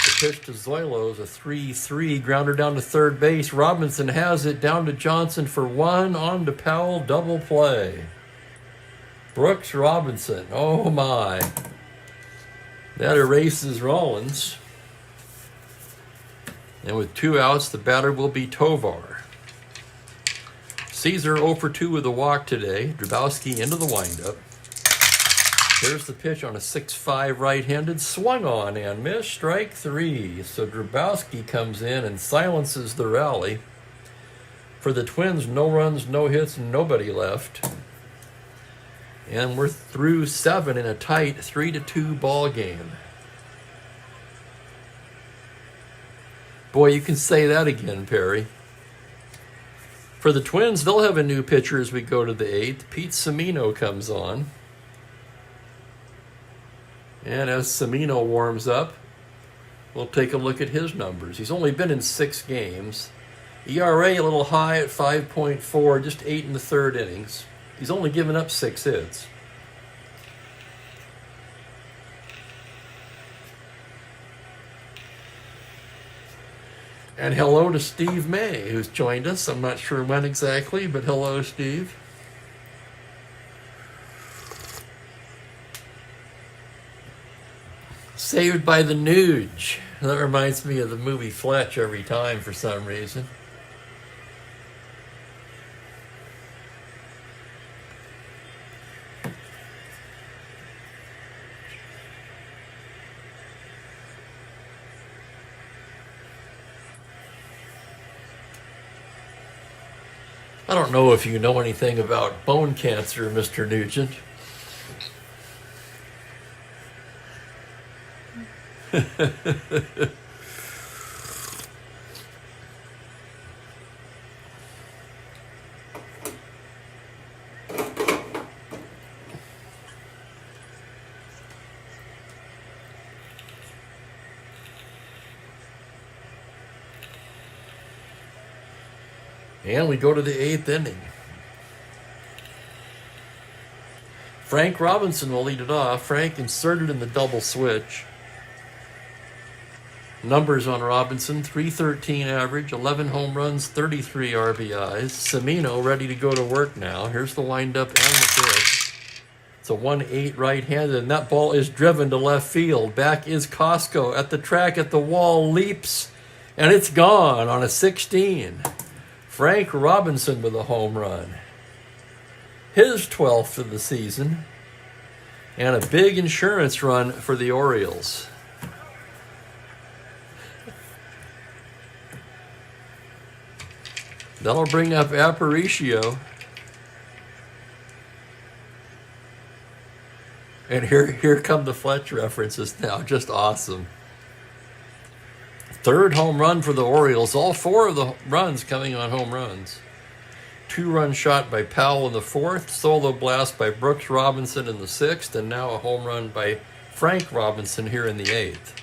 The pitch to Zoilo is a 3-3, grounder down to third base. Robinson has it down to Johnson for one, on to Powell, double play. Brooks Robinson, oh my. That erases Rollins. And with 2 outs, the batter will be Tovar. Caesar 0 for 2 with a walk today. Drabowski into the windup. There's the pitch on a 6-5 right-handed, swung on and missed, strike 3. So Drabowski comes in and silences the rally. For the Twins, no runs, no hits, nobody left. And we're through 7 in a tight 3-2 ball game. Boy, you can say that again, Perry. For the Twins, they'll have a new pitcher as we go to the 8th. Pete Semino comes on. And as Semino warms up, we'll take a look at his numbers. He's only been in 6 games. ERA a little high at 5.4, just 8 in the 3rd innings. He's only given up 6 hits. And hello to Steve May, who's joined us. I'm not sure when exactly, but hello, Steve. Saved by the Nuge. That reminds me of the movie Fletch every time for some reason. I don't know if you know anything about bone cancer, Mr. Nugent. And we go to the 8th inning. Frank Robinson will lead it off. Frank inserted in the double switch. Numbers on Robinson, 313 average, 11 home runs, 33 RBIs. Semino ready to go to work now. Here's the windup and the pitch. It's a 1-8 right-handed, and that ball is driven to left field. Back is Costco at the track, at the wall, leaps, and it's gone on a 16. Frank Robinson with a home run. His 12th of the season, and a big insurance run for the Orioles. That'll bring up Aparicio. And here come the Fletch references now. Just awesome. 3rd home run for the Orioles. All 4 of the runs coming on home runs. 2-run shot by Powell in the 4th. Solo blast by Brooks Robinson in the 6th. And now a home run by Frank Robinson here in the 8th.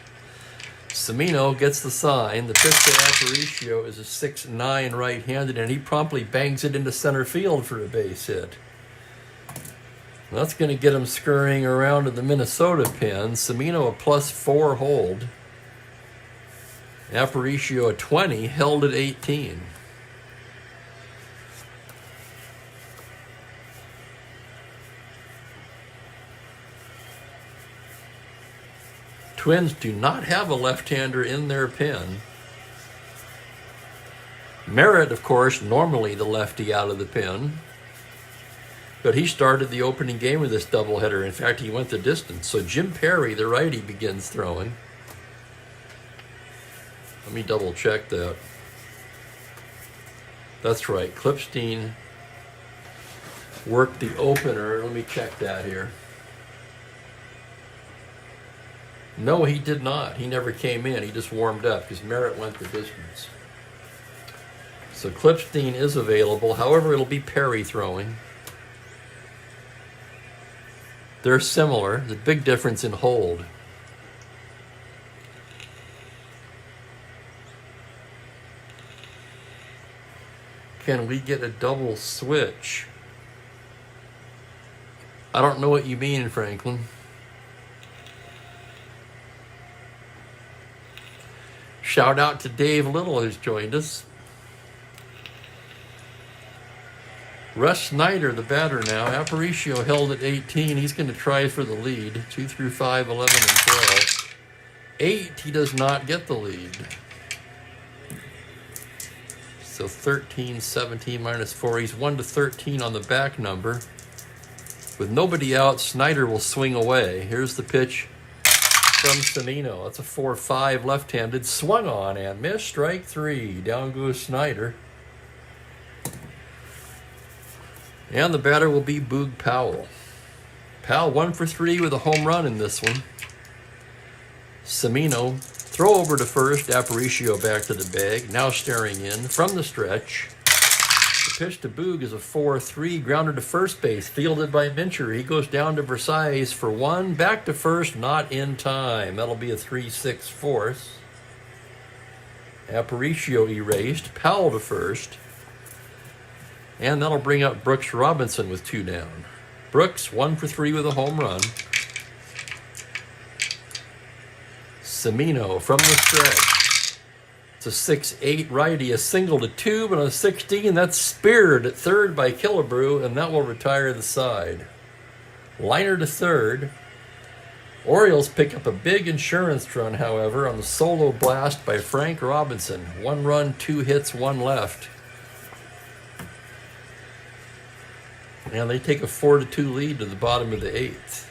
Semino gets the sign. The pitch to Aparicio is a 6-9 right-handed, and he promptly bangs it into center field for a base hit. That's going to get him scurrying around to the Minnesota pen. Semino a +4 hold. Aparicio a 20, held at 18. Twins do not have a left-hander in their pen. Merritt, of course, normally the lefty out of the pen. But he started the opening game of this doubleheader. In fact, he went the distance. So Jim Perry, the righty, begins throwing. Let me double check that. That's right. Clipstein worked the opener. Let me check that here. No, he did not. He never came in. He just warmed up because Merritt went the distance. So Clipstein is available. However, it'll be Perry throwing. They're similar. The big difference in hold. Can we get a double switch? I don't know what you mean, Franklin. Shout out to Dave Little who's joined us. Russ Snyder, the batter now. Aparicio held at 18. He's going to try for the lead. 2 through 5, 11, and 12. 8, he does not get the lead. So 13, 17, minus 4. He's 1 to 13 on the back number. With nobody out, Snyder will swing away. Here's the pitch from Semino. That's a 4-5 left-handed. Swung on and missed. Strike 3. Down goes Snyder. And the batter will be Boog Powell. Powell 1 for 3 with a home run in this one. Semino, throw over to first. Aparicio back to the bag. Now staring in from the stretch. The pitch to Boog is a 4-3. Grounded to first base. Fielded by Mincher. He goes down to Versailles for 1. Back to first. Not in time. That'll be a 3-6 force. Aparicio erased. Powell to first. And that'll bring up Brooks Robinson with 2 down. Brooks, 1 for 3 with a home run. Semino from the stretch. It's a 6-8 righty, a single to 2, but on a 16, that's speared at third by Killebrew, and that will retire the side. Liner to third. Orioles pick up a big insurance run, however, on the solo blast by Frank Robinson. 1 run, 2 hits, 1 left. And they take a 4-2 lead to the bottom of the 8th.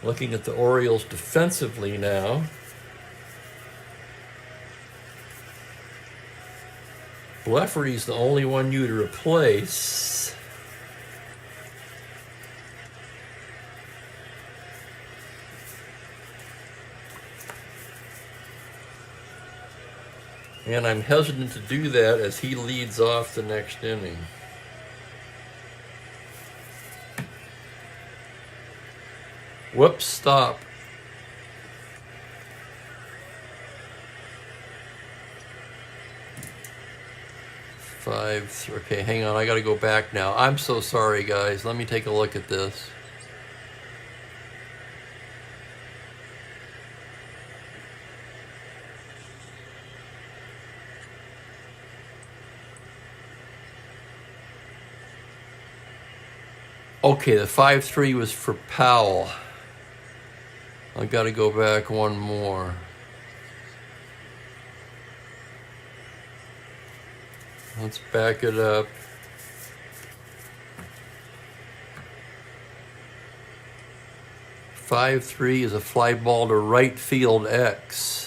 Looking at the Orioles defensively now. Bleffery's the only one you to replace. And I'm hesitant to do that as he leads off the next inning. Whoops, stop. Okay, hang on, I gotta go back now. I'm so sorry, guys. Let me take a look at this. Okay, the 5-3 was for Powell. I gotta go back one more. Let's back it up. "5-3 is a fly ball to right field X.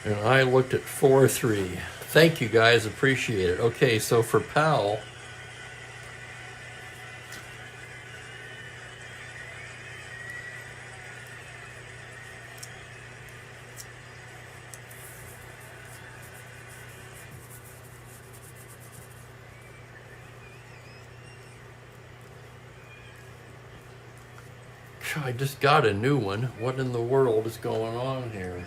And I looked at 4-3. Thank you, guys. Appreciate it. Okay, so for Powell, I just got a new one. What in the world is going on here?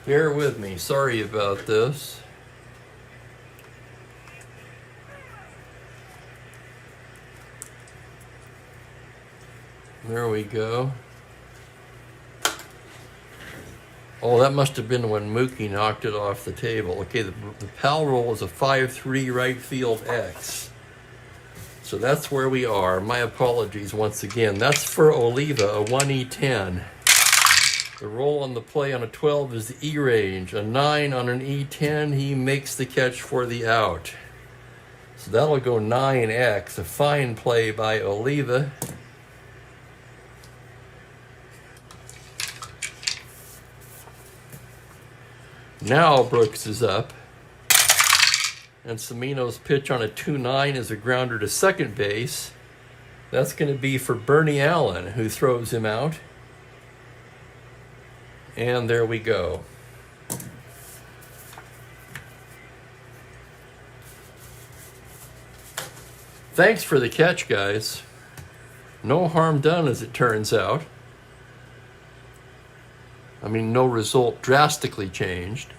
Bear with me. Sorry about this. There we go. Oh, that must have been when Mookie knocked it off the table. Okay, the Powell roll is a 5-3 right field X. So that's where we are. My apologies once again. That's for Oliva, a 1E10. The roll on the play on a 12 is the E range. A 9 on an E10, he makes the catch for the out. So that'll go 9X. A fine play by Oliva. Now Brooks is up. And Cimino's pitch on a 2-9 is a grounder to second base. That's going to be for Bernie Allen, who throws him out. And there we go. Thanks for the catch, guys. No harm done, as it turns out. I mean, no result drastically changed.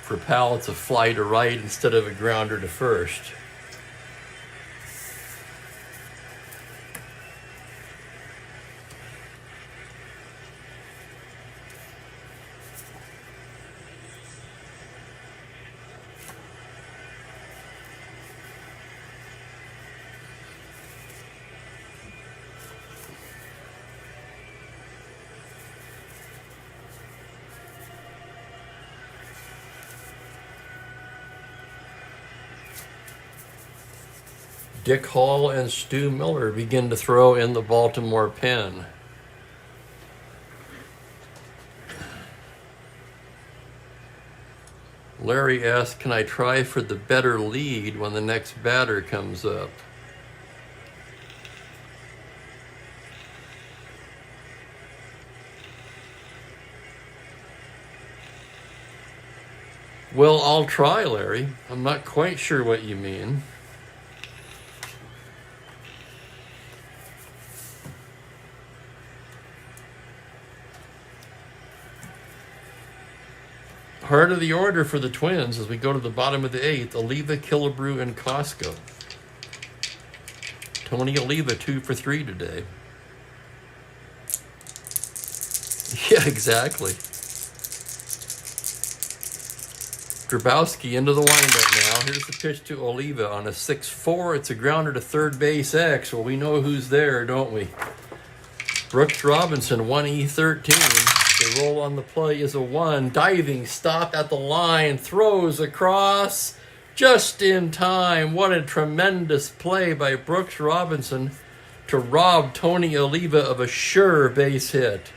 For Powell, it's a fly to right instead of a grounder to first. Dick Hall and Stu Miller begin to throw in the Baltimore pen. Larry asks, can I try for the better lead when the next batter comes up? Well, I'll try, Larry. I'm not quite sure what you mean. Heart of the order for the Twins as we go to the bottom of the 8th. Oliva, Killebrew, and Costco. Tony Oliva 2 for 3 today. Yeah, exactly. Grabowski into the windup now. Here's the pitch to Oliva on a 6-4. It's a grounder to third base X. Well, we know who's there, don't we? Brooks Robinson, 1E13. The roll on the play is a 1. Diving stop at the line. Throws across just in time. What a tremendous play by Brooks Robinson to rob Tony Oliva of a sure base hit.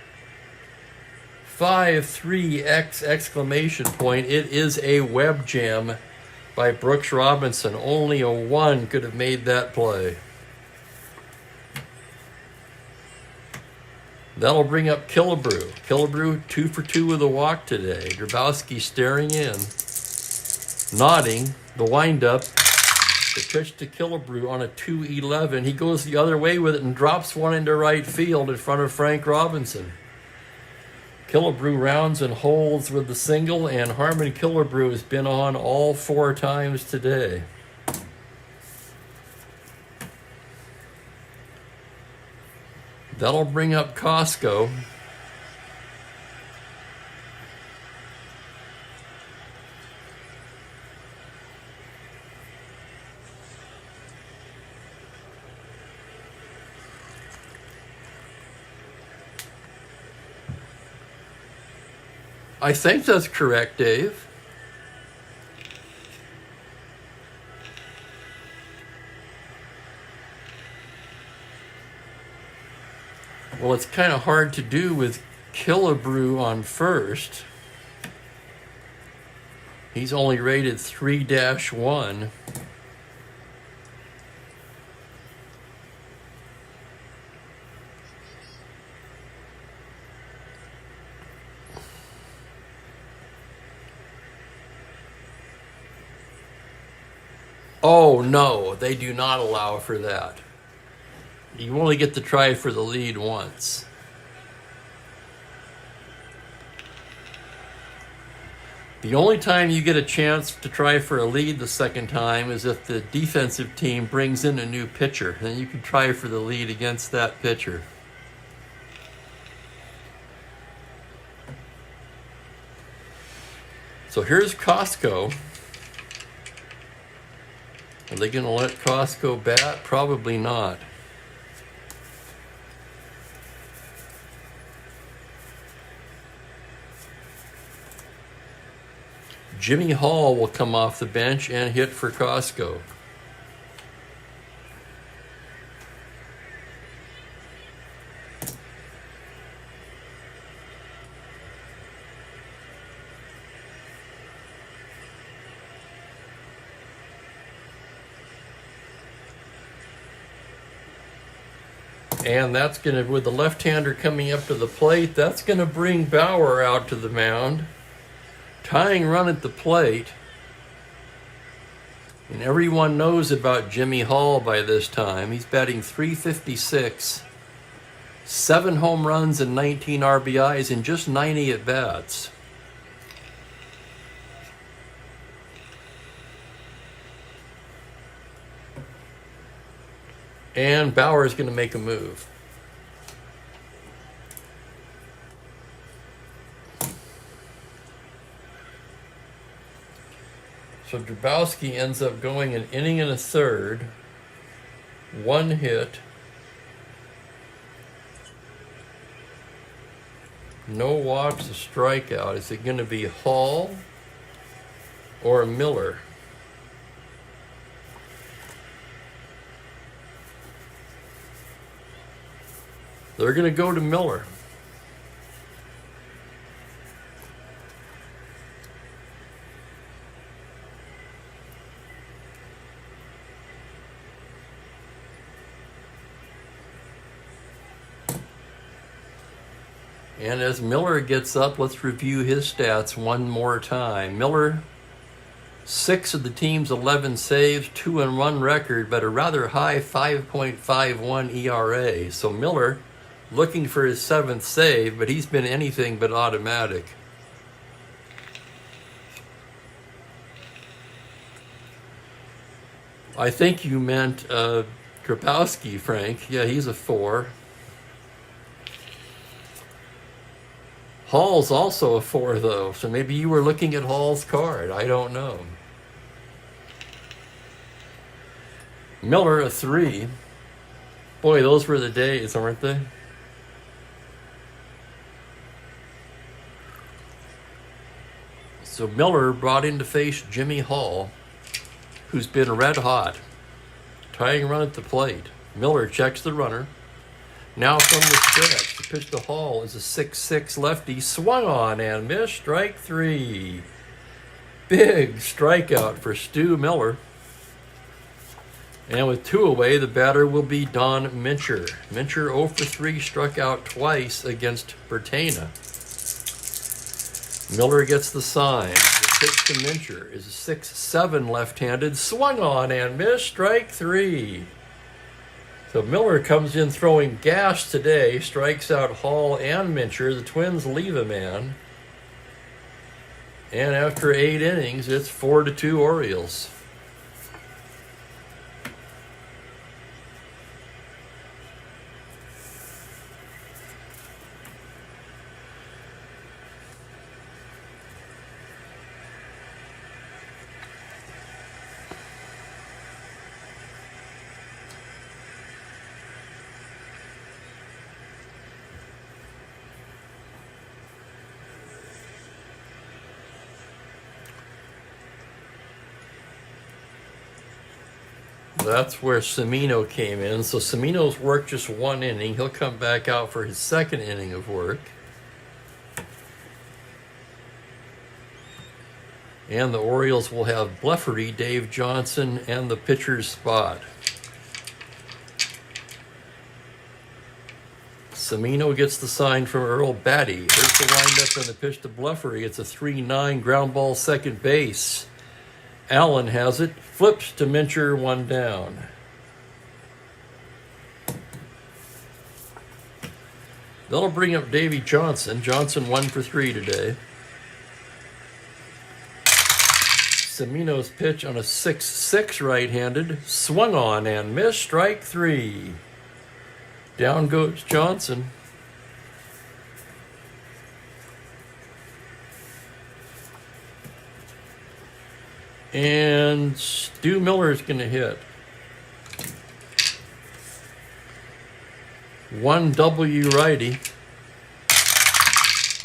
5-3X exclamation point. It is a web jam by Brooks Robinson. Only a 1 could have made that play. That'll bring up Killebrew. Killebrew 2 for 2 with a walk today. Grabowski staring in, nodding. The windup. The pitch to Killebrew on a 2-11. He goes the other way with it and drops one into right field in front of Frank Robinson. Killebrew rounds and holds with the single, and Harmon Killebrew has been on all 4 times today. That'll bring up Costco. I think that's correct, Dave. Well, it's kind of hard to do with Killebrew on first. He's only rated 3-1. Oh, no, they do not allow for that. You only get to try for the lead once. The only time you get a chance to try for a lead the second time is if the defensive team brings in a new pitcher. Then you can try for the lead against that pitcher. So here's Costco. Are they going to let Costco bat? Probably not. Jimmy Hall will come off the bench and hit for Costco. And that's going to, with the left-hander coming up to the plate, that's going to bring Bauer out to the mound. Tying run at the plate. And everyone knows about Jimmy Hall by this time. He's batting .356, 7 home runs and 19 RBIs in just 90 at-bats. And Bauer is going to make a move. So Drabowski ends up going an inning and a third, 1 hit, no walks, a strikeout. Is it going to be Hall or Miller? They're going to go to Miller. And as Miller gets up, let's review his stats one more time. Miller, 6 of the team's 11 saves, 2-1 record, but a rather high 5.51 ERA. So Miller looking for his 7th save, but he's been anything but automatic. I think you meant Drabowski, Frank. Yeah, he's a 4. Hall's also a 4, though, so maybe you were looking at Hall's card. I don't know. Miller, a 3. Boy, those were the days, aren't they? So Miller brought in to face Jimmy Hall, who's been red hot. Tying run at the plate. Miller checks the runner. Now from the stretch, the pitch to Hall is a 6-6 lefty. Swung on and missed. Strike 3. Big strikeout for Stu Miller. And with 2 away, the batter will be Don Mincher. Mincher 0 for 3, struck out twice against Bertana. Miller gets the sign. The pitch to Mincher is a 6-7 left-handed. Swung on and missed. Strike 3. So Miller comes in throwing gas today, strikes out Hall and Mincher. The Twins leave a man. And after 8 innings, it's 4-2 Orioles. That's where Cimino came in. So Cimino's worked just 1 inning. He'll come back out for his 2nd inning of work. And the Orioles will have Blefary, Dave Johnson, and the pitcher's spot. Cimino gets the sign from Earl Batty. There's the windup and the pitch to Blefary. It's a 3-9 ground ball second base. Allen has it, flips to Mincher, 1 down. That'll bring up Davey Johnson. Johnson 1 for 3 today. Cimino's pitch on a 6-6 right-handed, swung on and missed. Strike 3. Down goes Johnson. And Stu Miller is going to hit. 1 W righty.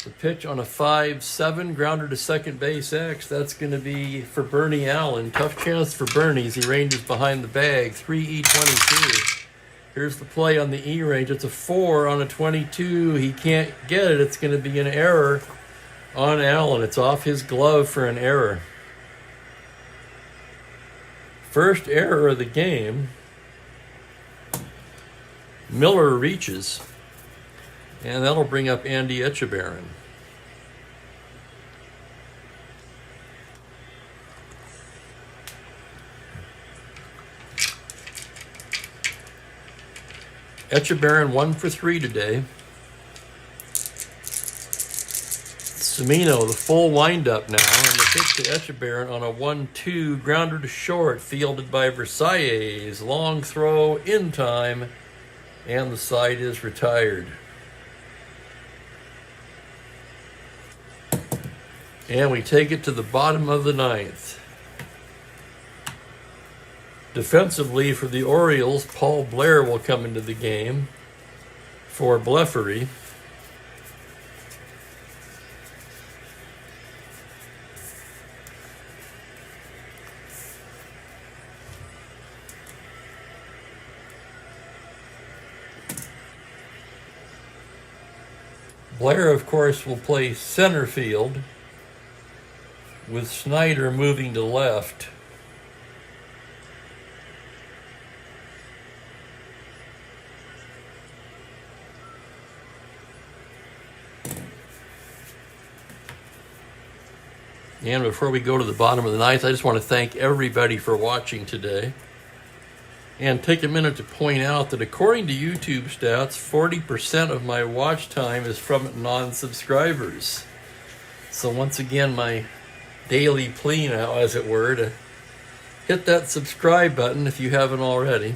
The pitch on a 5-7 grounder to second base X. That's going to be for Bernie Allen. Tough chance for Bernie as he ranges behind the bag. 3E22. Here's the play on the E range. It's a 4 on a 22. He can't get it. It's going to be an error on Allen. It's off his glove for an error. First error of the game. Miller reaches. And that'll bring up Andy Etchebarren. Etchebarren 1 for 3 today. Cimino, the full windup now, and the pitch to Etchebarren on a 1-2 grounder to short, fielded by Versailles. Long throw in time, and the side is retired. And we take it to the bottom of the ninth. Defensively for the Orioles, Paul Blair will come into the game for Blefary. Blair, of course, will play center field, with Snyder moving to left. And before we go to the bottom of the ninth, I just want to thank everybody for watching today. And take a minute to point out that according to YouTube stats, 40% of my watch time is from non-subscribers. So once again, my daily plea now, as it were, to hit that subscribe button if you haven't already.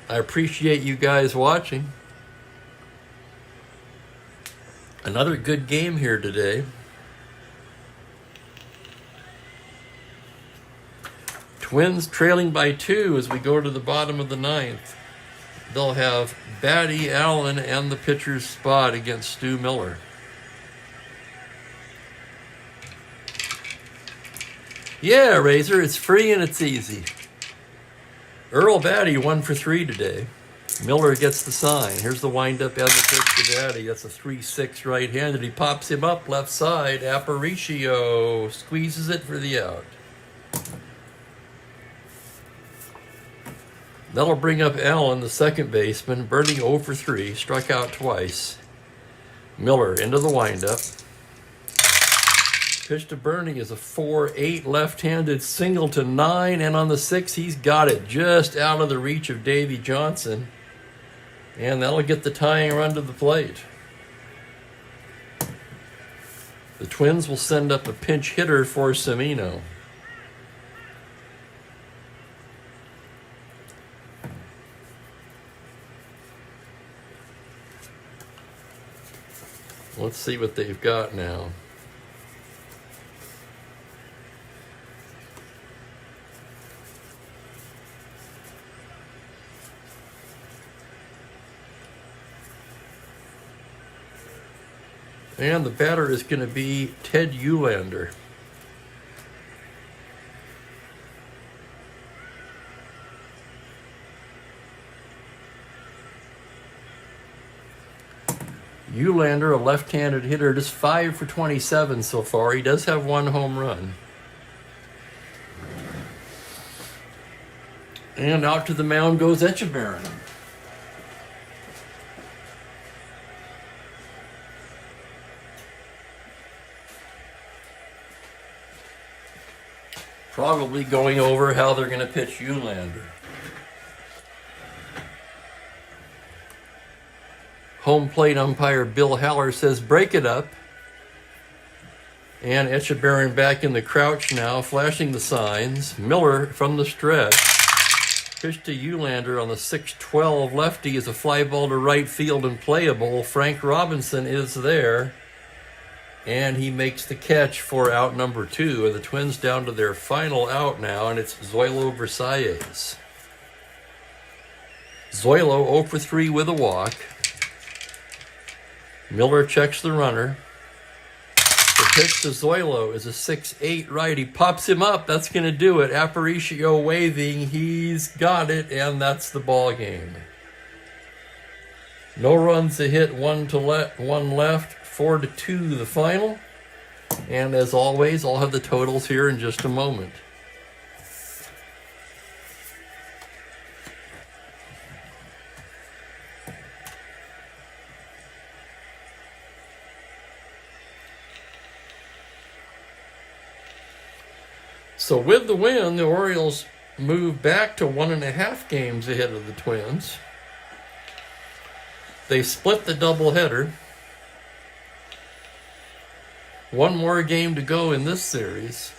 I appreciate you guys watching. Another good game here today. Twins trailing by 2 as we go to the bottom of the ninth. They'll have Batty Allen and the pitcher's spot against Stu Miller. Yeah, Razor, it's free and it's easy. Earl Batty 1 for 3 today. Miller gets the sign. Here's the windup and the pitch to Batty. That's a 3-6 right-handed. He pops him up left side. Aparicio squeezes it for the out. That'll bring up Allen, the second baseman, burning 0 for 3, struck out twice. Miller into the windup. Pitch to Bernie is a 4-8 left-handed single to 9, and on the 6, he's got it just out of the reach of Davy Johnson. And that'll get the tying run to the plate. The Twins will send up a pinch hitter for Cimino. Let's see what they've got now. And the batter is going to be Ted Eulander. Eulander, a left-handed hitter, just 5 for 27 so far. He does have 1 home run. And out to the mound goes Etchebarren. Probably going over how they're going to pitch Eulander. Home plate umpire Bill Haller says, break it up. And Etchebarren back in the crouch now, flashing the signs. Miller from the stretch. Pitch to Eulander on the 6-12 lefty is a fly ball to right field and playable. Frank Robinson is there. And he makes the catch for out number 2. And the Twins down to their final out now, and it's Zoilo Versailles. Zoilo 0 for 3 with a walk. Miller checks the runner. The pitch to Zoilo is a 6-8 righty. Pops him up. That's going to do it. Aparicio waving. He's got it, and that's the ball game. No runs to hit, one left, 4-2 the final. And as always, I'll have the totals here in just a moment. So with the win, the Orioles move back to 1.5 games ahead of the Twins. They split the doubleheader. One more game to go in this series.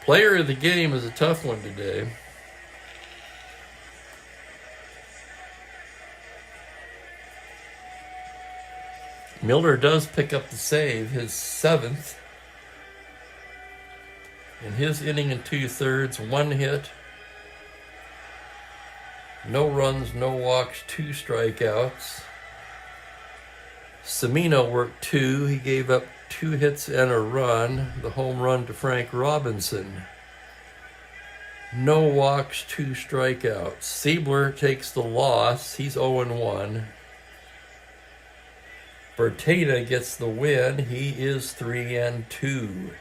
Player of the game is a tough one today. Miller does pick up the save, his 7th. In his inning and 2/3, 1 hit. No runs, no walks, 2 strikeouts. Semino worked 2. He gave up 2 hits and a run. The home run to Frank Robinson. No walks, 2 strikeouts. Siebler takes the loss. He's 0-1. Bertena gets the win. He is 3-2.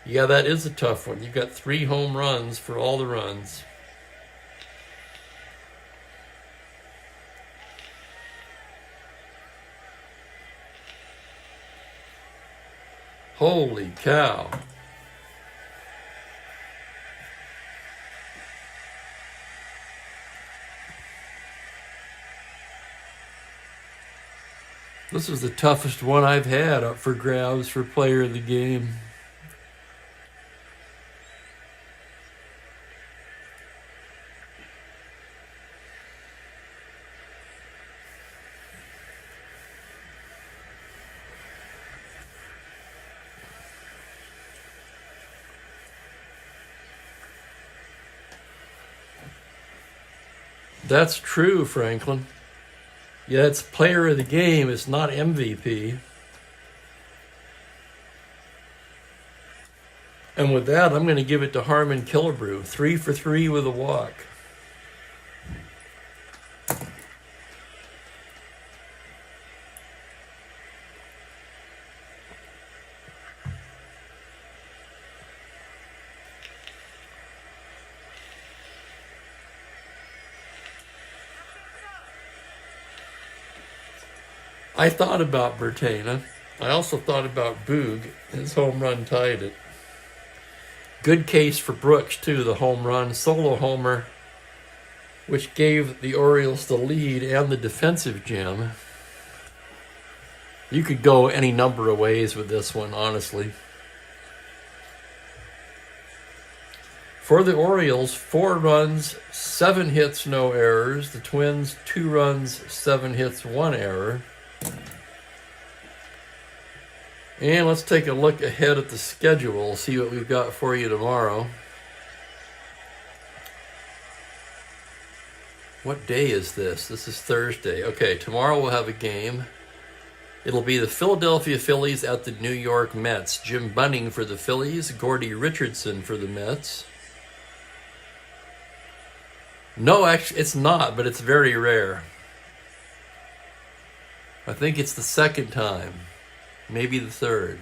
Yeah, that is a tough one. You've got 3 home runs for all the runs. Holy cow. This is the toughest one I've had up for grabs for player of the game. That's true, Franklin. Yeah, it's player of the game. It's not MVP. And with that, I'm going to give it to Harmon Killebrew. 3 for 3 with a walk. I thought about Bertena. I also thought about Boog. His home run tied it. Good case for Brooks, too, the home run. Solo homer, which gave the Orioles the lead and the defensive gem. You could go any number of ways with this one, honestly. For the Orioles, 4 runs, 7 hits, no errors. The Twins, 2 runs, 7 hits, 1 error. And let's take a look ahead at the schedule, see what we've got for you tomorrow. What day is this? This is Thursday. Okay, tomorrow we'll have a game. It'll be the Philadelphia Phillies at the New York Mets. Jim Bunning for the Phillies, Gordy Richardson for the Mets. No, actually, it's not, but it's very rare. I think it's the 2nd time. Maybe the 3rd.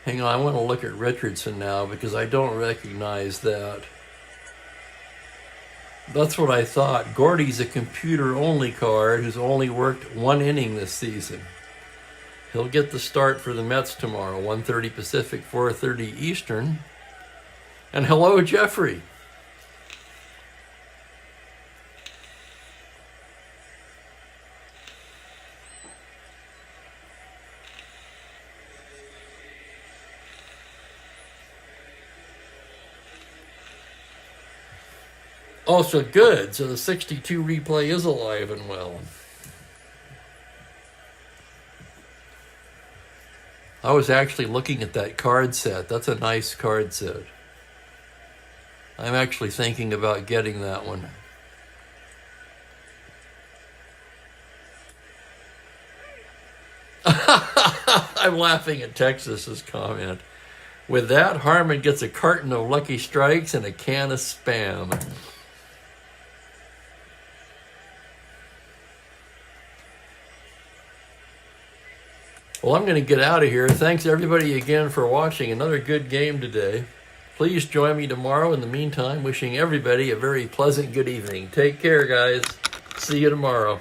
Hang on, I want to look at Richardson now because I don't recognize that. That's what I thought. Gordy's a computer-only card who's only worked 1 inning this season. He'll get the start for the Mets tomorrow, 1:30 Pacific, 4:30 Eastern. And hello, Jeffrey. Oh, so good. So the 62 replay is alive and well. I was actually looking at that card set. That's a nice card set. I'm actually thinking about getting that one. I'm laughing at Texas's comment. With that, Harmon gets a carton of Lucky Strikes and a can of Spam. Well, I'm going to get out of here. Thanks everybody again for watching. Another good game today. Please join me tomorrow. In the meantime, wishing everybody a very pleasant good evening. Take care, guys. See you tomorrow.